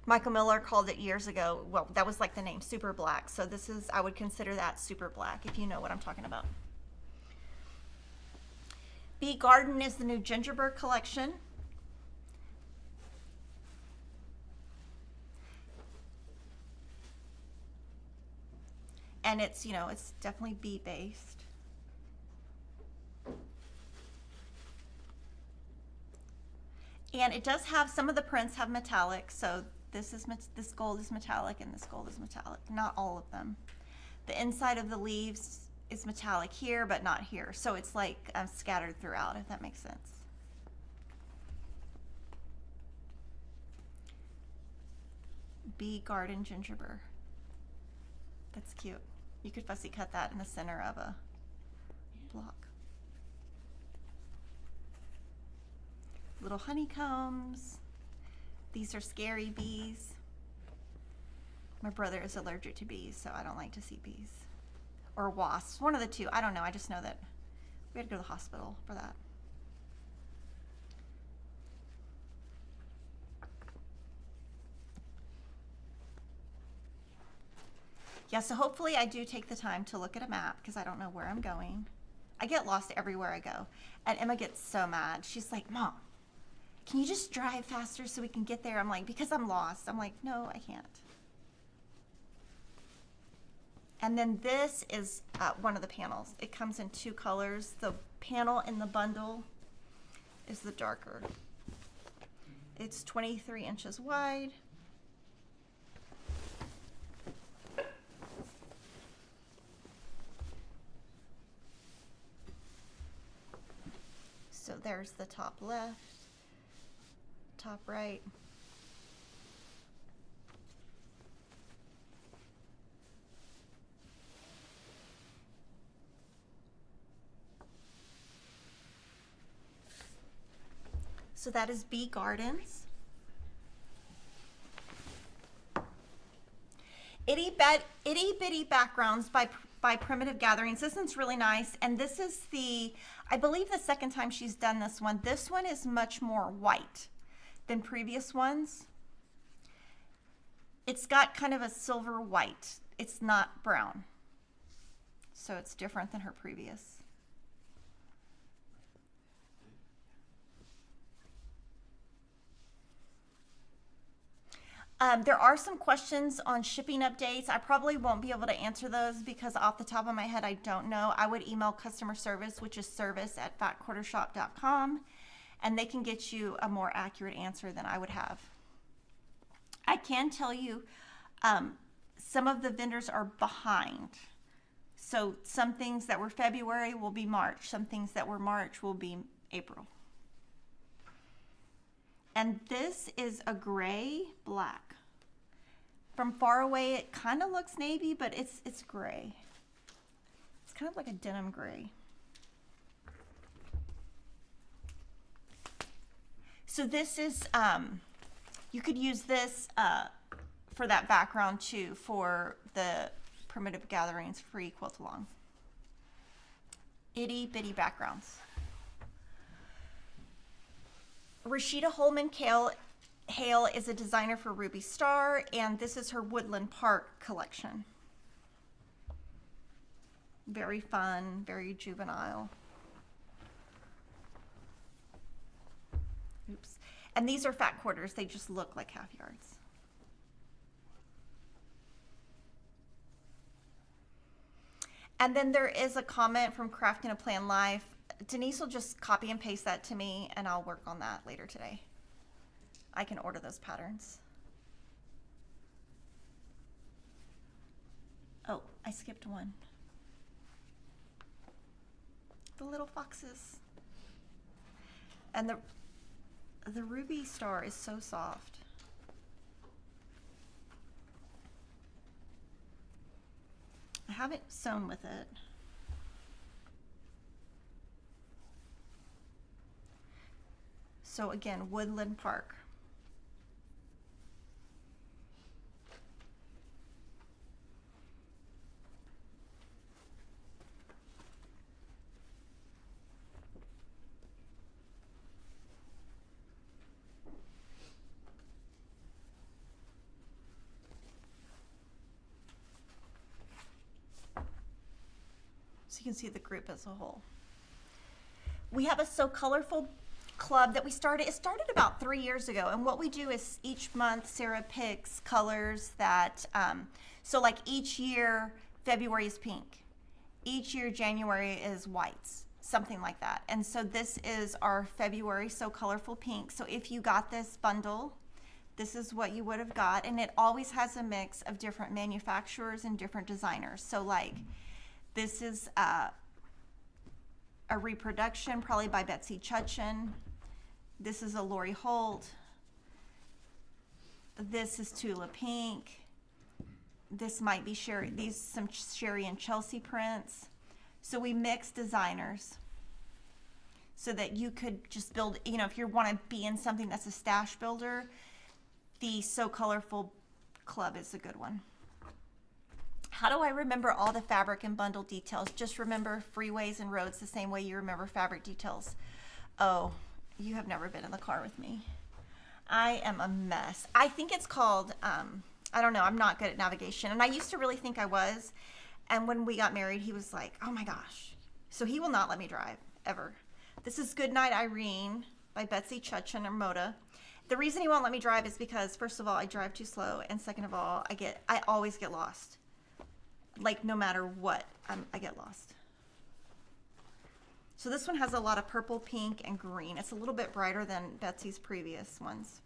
[SPEAKER 1] Michael Miller called it years ago. Well, that was like the name, super black. So this is, I would consider that super black, if you know what I'm talking about. Bee Garden is the new gingerbread collection. And it's, you know, it's definitely bee based. And it does have, some of the prints have metallic, so this gold is metallic and this gold is metallic. Not all of them. The inside of the leaves is metallic here, but not here. So it's like scattered throughout, if that makes sense. Bee Garden Gingerbread. That's cute. You could fussy cut that in the center of a block. Little honeycombs. These are scary bees. My brother is allergic to bees, so I don't like to see bees. Or wasps, one of the two. I don't know, I just know that we had to go to the hospital for that. Yeah, so hopefully I do take the time to look at a map because I don't know where I'm going. I get lost everywhere I go. And Emma gets so mad. She's like, Mom, can you just drive faster so we can get there? I'm like, because I'm lost. I'm like, no, I can't. And then this is one of the panels. It comes in two colors. The panel in the bundle is the darker. It's 23 inches wide. So there's the top left, top right. So that is Bee Gardens. Itty Bitty Backgrounds by Primitive Gatherings. This one's really nice, and this is the, I believe, the second time she's done this one. This one is much more white than previous ones. It's got kind of a silver white. It's not brown, so it's different than her previous. There are some questions on shipping updates. I probably won't be able to answer those because off the top of my head, I don't know. I would email customer service, which is service@fatquartershop.com, and they can get you a more accurate answer than I would have. I can tell you some of the vendors are behind. So some things that were February will be March. Some things that were March will be April. And this is a gray black. From far away, it kind of looks navy, but it's gray. It's kind of like a denim gray. So this is, you could use this for that background too, for the Primitive Gatherings free quilt along. Itty Bitty Backgrounds. Rashida Holman Hale is a designer for Ruby Star, and this is her Woodland Park collection. Very fun, very juvenile. Oops. And these are fat quarters. They just look like half yards. And then there is a comment from Crafting a Plan Life. Denise will just copy and paste that to me, and I'll work on that later today. I can order those patterns. Oh, I skipped one. The little foxes. And the Ruby Star is so soft. I haven't sewn with it. So again, Woodland Park. So you can see the group as a whole. we have a So Colorful club that we started. It started about 3 years ago. And what we do is each month, Sarah picks colors that, so like each year, February is pink. Each year, January is whites, something like that. And so this is our February So Colorful Pink. So if you got this bundle, this is what you would have got. And it always has a mix of different manufacturers and different designers. So like this is a reproduction, probably by Betsy Chutchin. This is a Lori Holt. This is Tula Pink. This might be Sherry, these some Sherry and Chelsea prints. So we mix designers so that you could just build, you know, if you want to be in something that's a stash builder, the So Colorful Club is a good one. How do I remember all the fabric and bundle details? Just remember freeways and roads the same way you remember fabric details. Oh, you have never been in the car with me. I am a mess. I think it's called, I don't know, I'm not good at navigation. And I used to really think I was. And when we got married, he was like, oh my gosh. So he will not let me drive, ever. This is Goodnight Irene by Betsy Chutchin or Moda. The reason he won't let me drive is because, first of all, I drive too slow. And second of all, I always get lost. Like no matter what, I get lost. So this one has a lot of purple, pink, and green. It's a little bit brighter than Betsy's previous ones.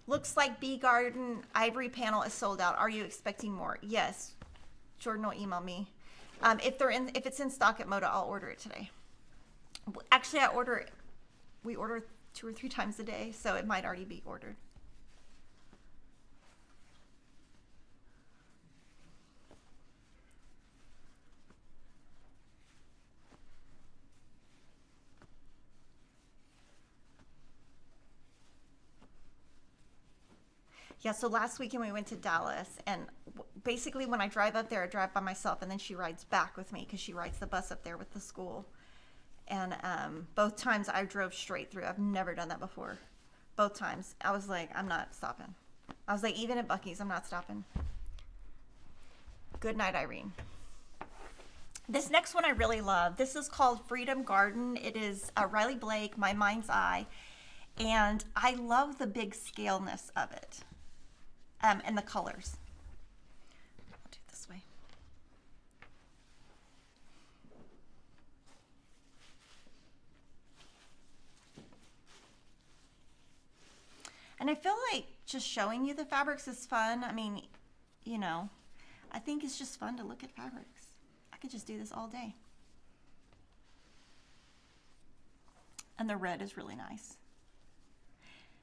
[SPEAKER 1] Looks like Bee Garden Ivory Panel is sold out. Are you expecting more? Yes. Jordan will email me. If it's in stock at Moda, I'll order it today. Actually, we order 2 or 3 times a day, so it might already be ordered. Yeah, so last weekend we went to Dallas, and basically when I drive up there, I drive by myself, and then she rides back with me because she rides the bus up there with the school. And both times I drove straight through. I've never done that before. Both times. I was like, I'm not stopping. I was like, even at Buc-ee's, I'm not stopping. Good night, Irene. This next one I really love. This is called Freedom Garden. It is Riley Blake, My Mind's Eye. And I love the big scaleness of it. And the colors. I'll do it this way. And I feel like just showing you the fabrics is fun. I mean, you know, I think it's just fun to look at fabrics. I could just do this all day. And the red is really nice.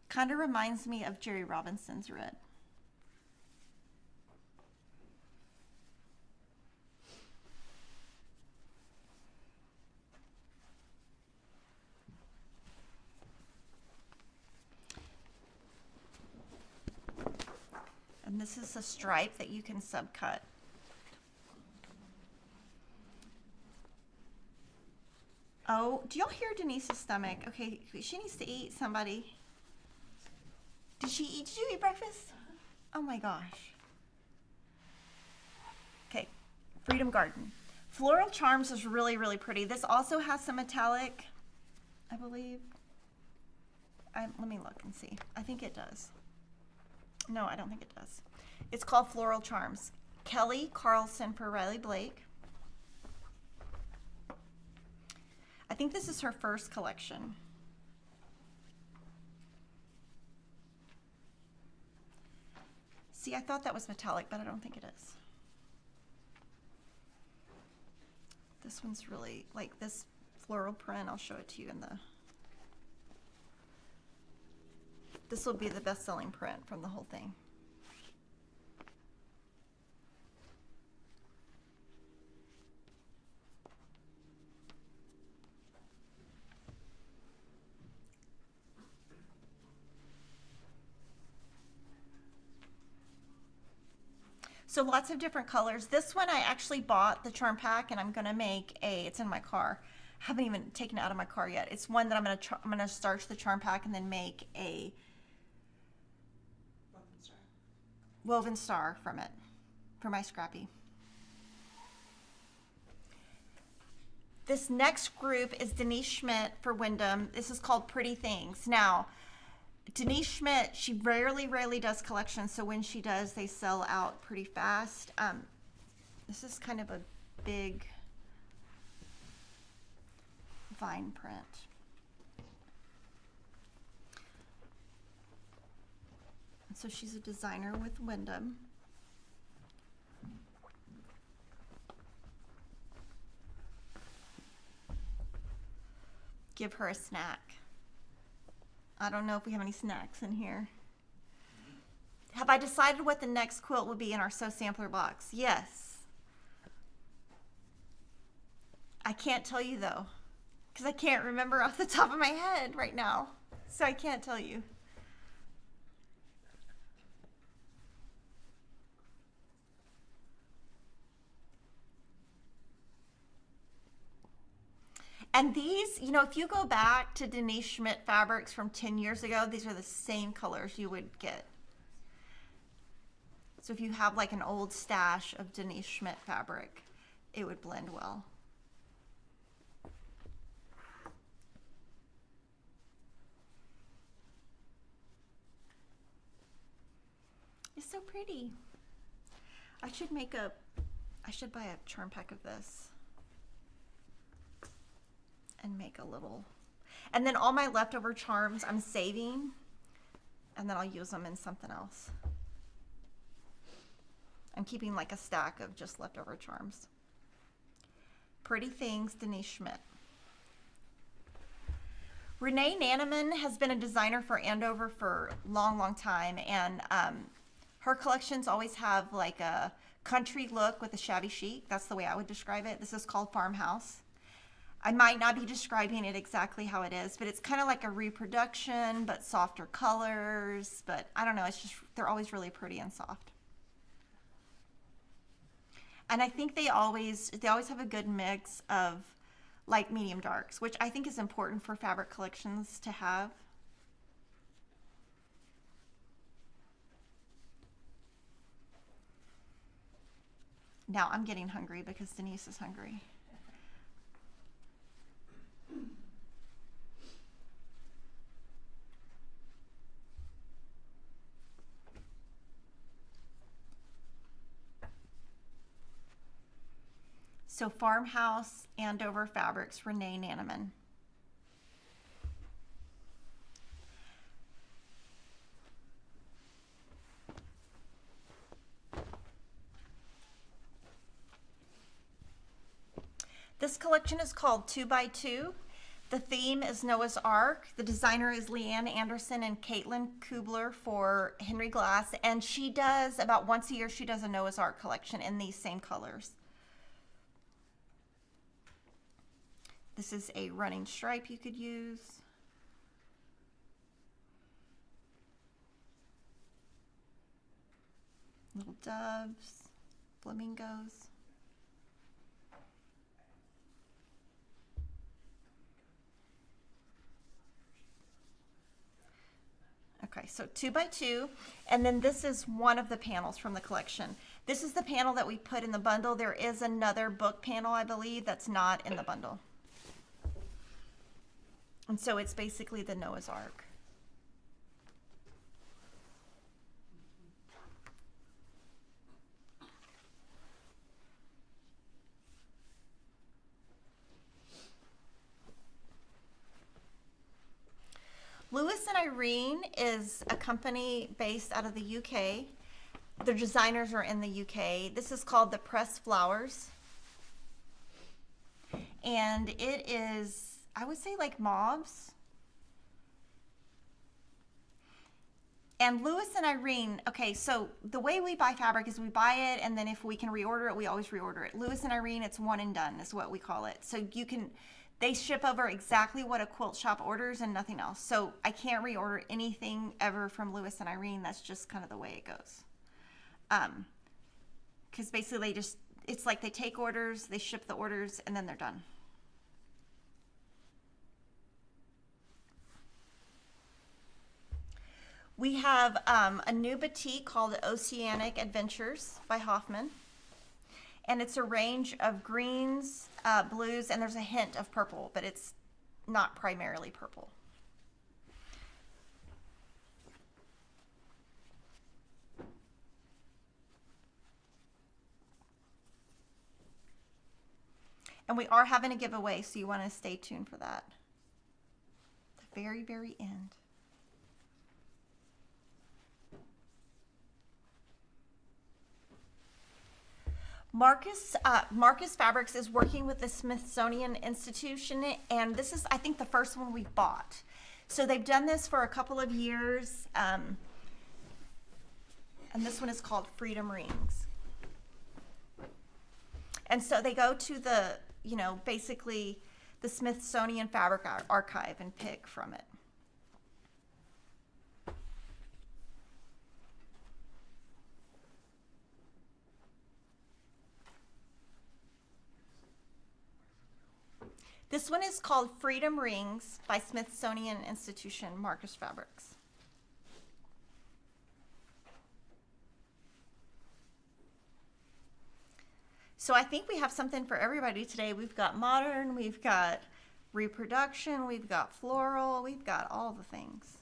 [SPEAKER 1] Kind of reminds me of Jerry Robinson's red. And this is a stripe that you can subcut. Oh, do y'all hear Denise's stomach? Okay, she needs to eat, somebody. Did she eat? Did you eat breakfast? Oh my gosh. Okay, Freedom Garden. Floral Charms is really, really pretty. This also has some metallic, I believe. Let me look and see. I think it does. No, I don't think it does. It's called Floral Charms. Kelly Carlson for Riley Blake. I think this is her first collection. See, I thought that was metallic, but I don't think it is. This one's really, like this floral print, I'll show it to you in the... This will be the best-selling print from the whole thing. So lots of different colors. This one I actually bought the charm pack, and I'm gonna make it's in my car. I haven't even taken it out of my car yet. It's one that I'm gonna starch the charm pack and then make a woven star from it for my Scrappy. This next group is Denise Schmidt for Wyndham. This is called Pretty Things. Now, Denise Schmidt, she rarely does collections, so when she does, they sell out pretty fast. This is kind of a big vine print. And so she's a designer with Wyndham. Give her a snack. I don't know if we have any snacks in here. Have I decided what the next quilt will be in our Sew Sampler box? Yes. I can't tell you though, because I can't remember off the top of my head right now. So I can't tell you. And these, you know, if you go back to Denise Schmidt fabrics from 10 years ago, these are the same colors you would get. So if you have like an old stash of Denise Schmidt fabric, it would blend well. It's so pretty. I should buy a charm pack of this and make a little, and then all my leftover charms I'm saving, and then I'll use them in something else. I'm keeping like a stack of just leftover charms. Pretty Things, Denise Schmidt. Renee Nanneman has been a designer for Andover for a long time, and her collections always have like a country look with a shabby chic. That's the way I would describe it. This is called Farmhouse. I might not be describing it exactly how it is, but it's kind of like a reproduction, but softer colors. But I don't know, it's just, they're always really pretty and soft. And I think they always have a good mix of light, medium, darks, which I think is important for fabric collections to have. Now I'm getting hungry because Denise is hungry. So Farmhouse, Andover Fabrics, Renee Nanneman. This collection is called 2x2. The theme is Noah's Ark. The designer is Leanne Anderson and Caitlin Kubler for Henry Glass. And she does, about once a year, she does a Noah's Ark collection in these same colors. This is a running stripe you could use. Little doves, flamingos. Okay, so 2x2, and then this is one of the panels from the collection. This is the panel that we put in the bundle. There is another book panel, I believe, that's not in the bundle. And so it's basically the Noah's Ark. Lewis and Irene is a company based out of the UK. Their designers are in the UK. This is called the Pressed Flowers. And it is, I would say, like mauves. And Lewis and Irene, okay, so the way we buy fabric is we buy it, and then if we can reorder it, we always reorder it. Lewis and Irene, it's one and done is what we call it. So you can, they ship over exactly what a quilt shop orders and nothing else. So I can't reorder anything ever from Lewis and Irene. That's just kind of the way it goes. Because basically they just, it's like they take orders, they ship the orders, and then they're done. We have a new boutique called Oceanic Adventures by Hoffman. And it's a range of greens, blues, and there's a hint of purple, but it's not primarily purple. And we are having a giveaway, so you want to stay tuned for that. The very, very end. Marcus Fabrics is working with the Smithsonian Institution, and this is, I think, the first one we've bought. So they've done this for a couple of years, and this one is called Freedom Rings. And so they go to the, you know, basically the Smithsonian Fabric Archive and pick from it. This one is called Freedom Rings by Smithsonian Institution, Marcus Fabrics. So I think we have something for everybody today. We've got modern, we've got reproduction, we've got floral, we've got all the things.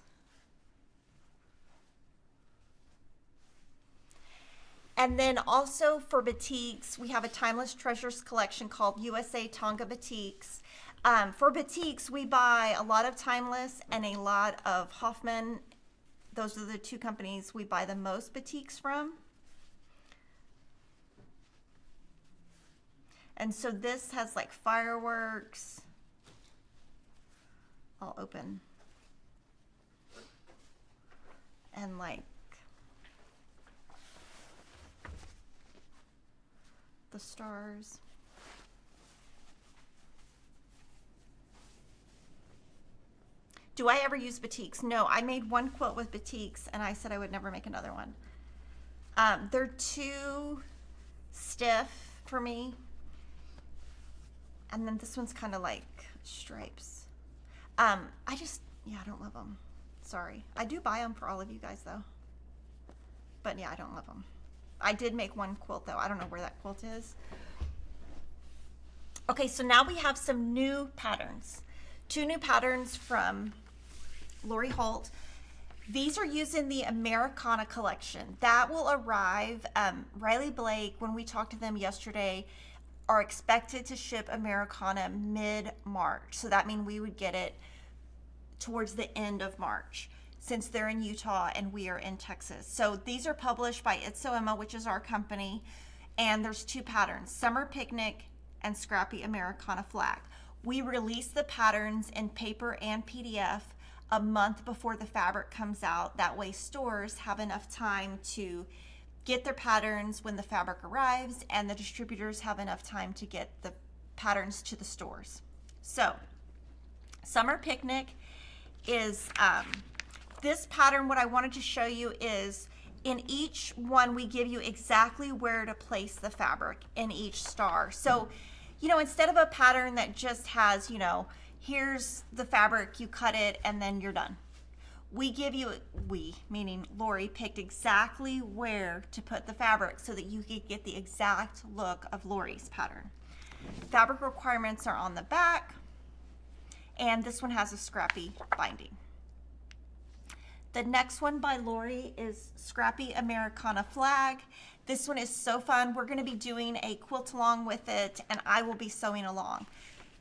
[SPEAKER 1] And then also for batiks, we have a Timeless Treasures collection called USA Tonga Batiks. For batiks, we buy a lot of Timeless and a lot of Hoffman. Those are the two companies we buy the most batiks from. And so this has like fireworks. I'll open. And like the stars. Do I ever use batiks? No, I made one quilt with batiks and I said I would never make another one. They're too stiff for me. And then this one's kind of like stripes. I don't love them. Sorry. I do buy them for all of you guys though. But yeah, I don't love them. I did make one quilt though. I don't know where that quilt is. Okay, so now we have some new patterns. Two new patterns from Lori Holt. These are used in the Americana collection. That will arrive. Riley Blake, when we talked to them yesterday, are expected to ship Americana mid-March. So that means we would get it towards the end of March since they're in Utah and we are in Texas. So these are published by It's So Emma, which is our company. And there's two patterns, Summer Picnic and Scrappy Americana Flag. We release the patterns in paper and PDF a month before the fabric comes out. That way stores have enough time to get their patterns when the fabric arrives, and the distributors have enough time to get the patterns to the stores. So Summer Picnic is this pattern. What I wanted to show you is in each one we give you exactly where to place the fabric in each star. So, you know, instead of a pattern that just has, you know, here's the fabric, you cut it and then you're done. We give you, meaning Lori, picked exactly where to put the fabric so that you could get the exact look of Lori's pattern. Fabric requirements are on the back, and this one has a scrappy binding. The next one by Lori is Scrappy Americana Flag. This one is so fun. We're going to be doing a quilt along with it, and I will be sewing along.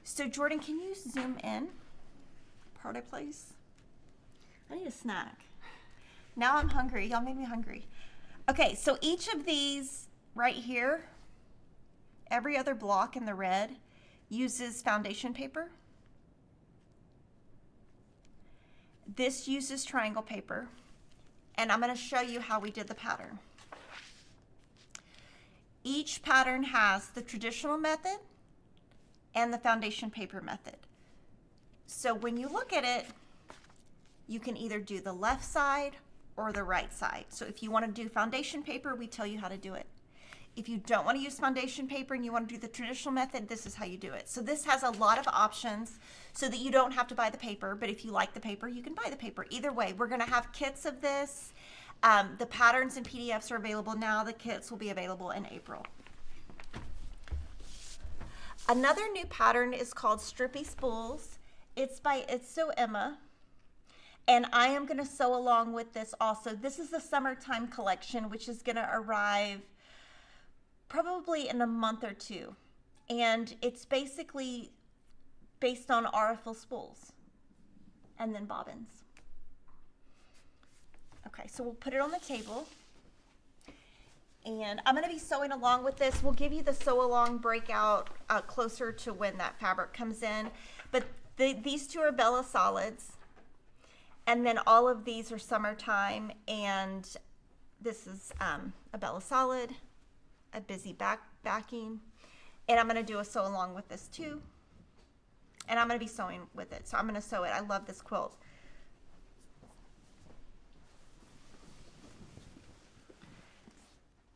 [SPEAKER 1] So Jordan, can you zoom in? Party place. I need a snack. Now I'm hungry. Y'all made me hungry. Okay, so each of these right here, every other block in the red uses foundation paper. This uses triangle paper, and I'm going to show you how we did the pattern. Each pattern has the traditional method and the foundation paper method. So when you look at it, you can either do the left side or the right side. So if you want to do foundation paper, we tell you how to do it. If you don't want to use foundation paper and you want to do the traditional method, this is how you do it. So this has a lot of options so that you don't have to buy the paper, but if you like the paper, you can buy the paper. Either way, we're going to have kits of this. The patterns and PDFs are available now. The kits will be available in April. Another new pattern is called Strippy Spools. It's by It's So Emma. And I am going to sew along with this also. This is the summertime collection, which is going to arrive probably in a month or two. And it's basically based on artificial spools and then bobbins. Okay, so we'll put it on the table. And I'm going to be sewing along with this. We'll give you the sew along breakout closer to when that fabric comes in. But these two are Bella Solids. And then all of these are summertime. And this is a Bella Solid, a busy backing. And I'm going to do a sew along with this too. And I'm going to be sewing with it. So I'm going to sew it. I love this quilt.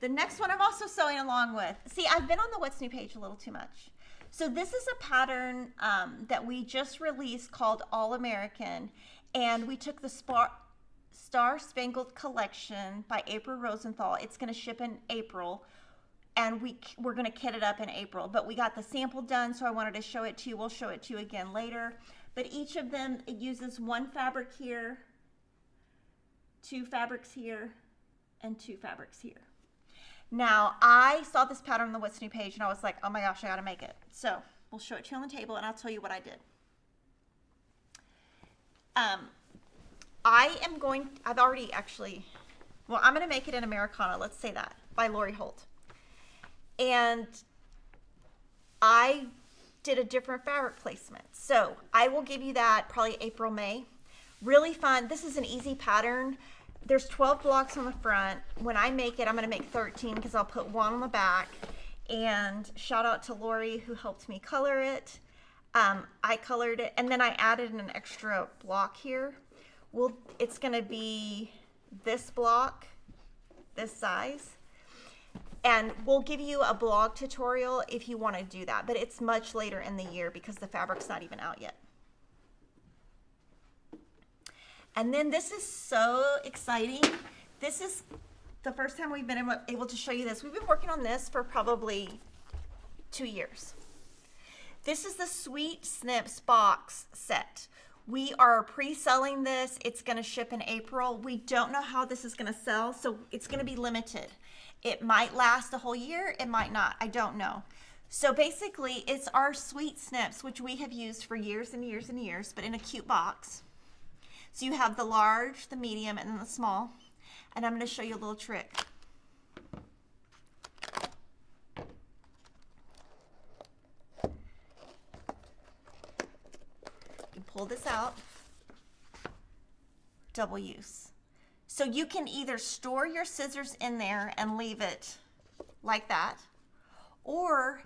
[SPEAKER 1] The next one I'm also sewing along with. See, I've been on the What's New page a little too much. So this is a pattern that we just released called All American. And we took the Star Spangled Collection by April Rosenthal. It's going to ship in April. And we're going to kit it up in April. But we got the sample done, so I wanted to show it to you. We'll show it to you again later. But each of them, it uses one fabric here, two fabrics here, and two fabrics here. Now, I saw this pattern on the What's New page, and I was like, oh my gosh, I got to make it. So we'll show it to you on the table, and I'll tell you what I did. I've already actually, well, I'm going to make it in Americana, let's say that, by Lori Holt. And I did a different fabric placement. So I will give you that probably April, May. Really fun. This is an easy pattern. There's 12 blocks on the front. When I make it, I'm going to make 13 because I'll put one on the back. And shout out to Lori who helped me color it. I colored it, and then I added an extra block here. Well, it's going to be this block, this size. And we'll give you a blog tutorial if you want to do that, but it's much later in the year because the fabric's not even out yet. And then this is so exciting. This is the first time we've been able to show you this. We've been working on this for probably 2 years. This is the Sweet Snips box set. We are pre-selling this. It's going to ship in April. We don't know how this is going to sell, so it's going to be limited. It might last a whole year. It might not. I don't know. So basically, it's our Sweet Snips, which we have used for years and years and years, but in a cute box. So you have the large, the medium, and then the small. And I'm going to show you a little trick. You pull this out. Double use. So you can either store your scissors in there and leave it like that, or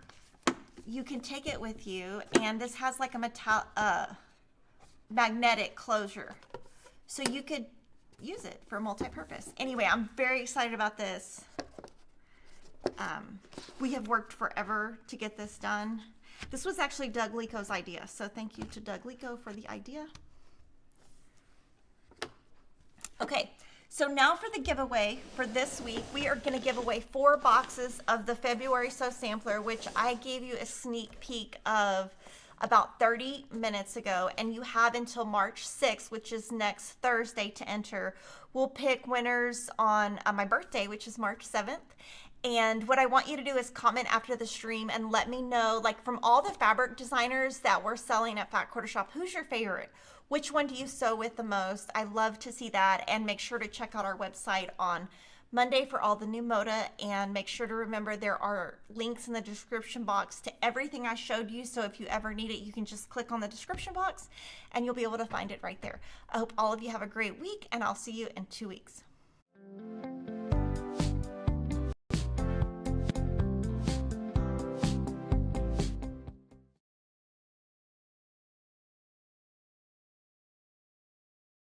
[SPEAKER 1] you can take it with you, and this has like a magnetic closure. So you could use it for multi-purpose. Anyway, I'm very excited about this. We have worked forever to get this done. This was actually Doug Lico's idea, so thank you to Doug Lico for the idea. Okay, so now for the giveaway for this week, we are going to give away 4 boxes of the February Sew Sampler, which I gave you a sneak peek of about 30 minutes ago, and you have until March 6th, which is next Thursday, to enter. We'll pick winners on my birthday, which is March 7th. And what I want you to do is comment after the stream and let me know, like, from all the fabric designers that we're selling at Fat Quarter Shop, who's your favorite? Which one do you sew with the most? I love to see that. And make sure to check out our website on Monday for all the new moda, and make sure to remember there are links in the description box to everything I showed you. So if you ever need it, you can just click on the description box and you'll be able to find it right there. I hope all of you have a great week, and I'll see you in 2 weeks.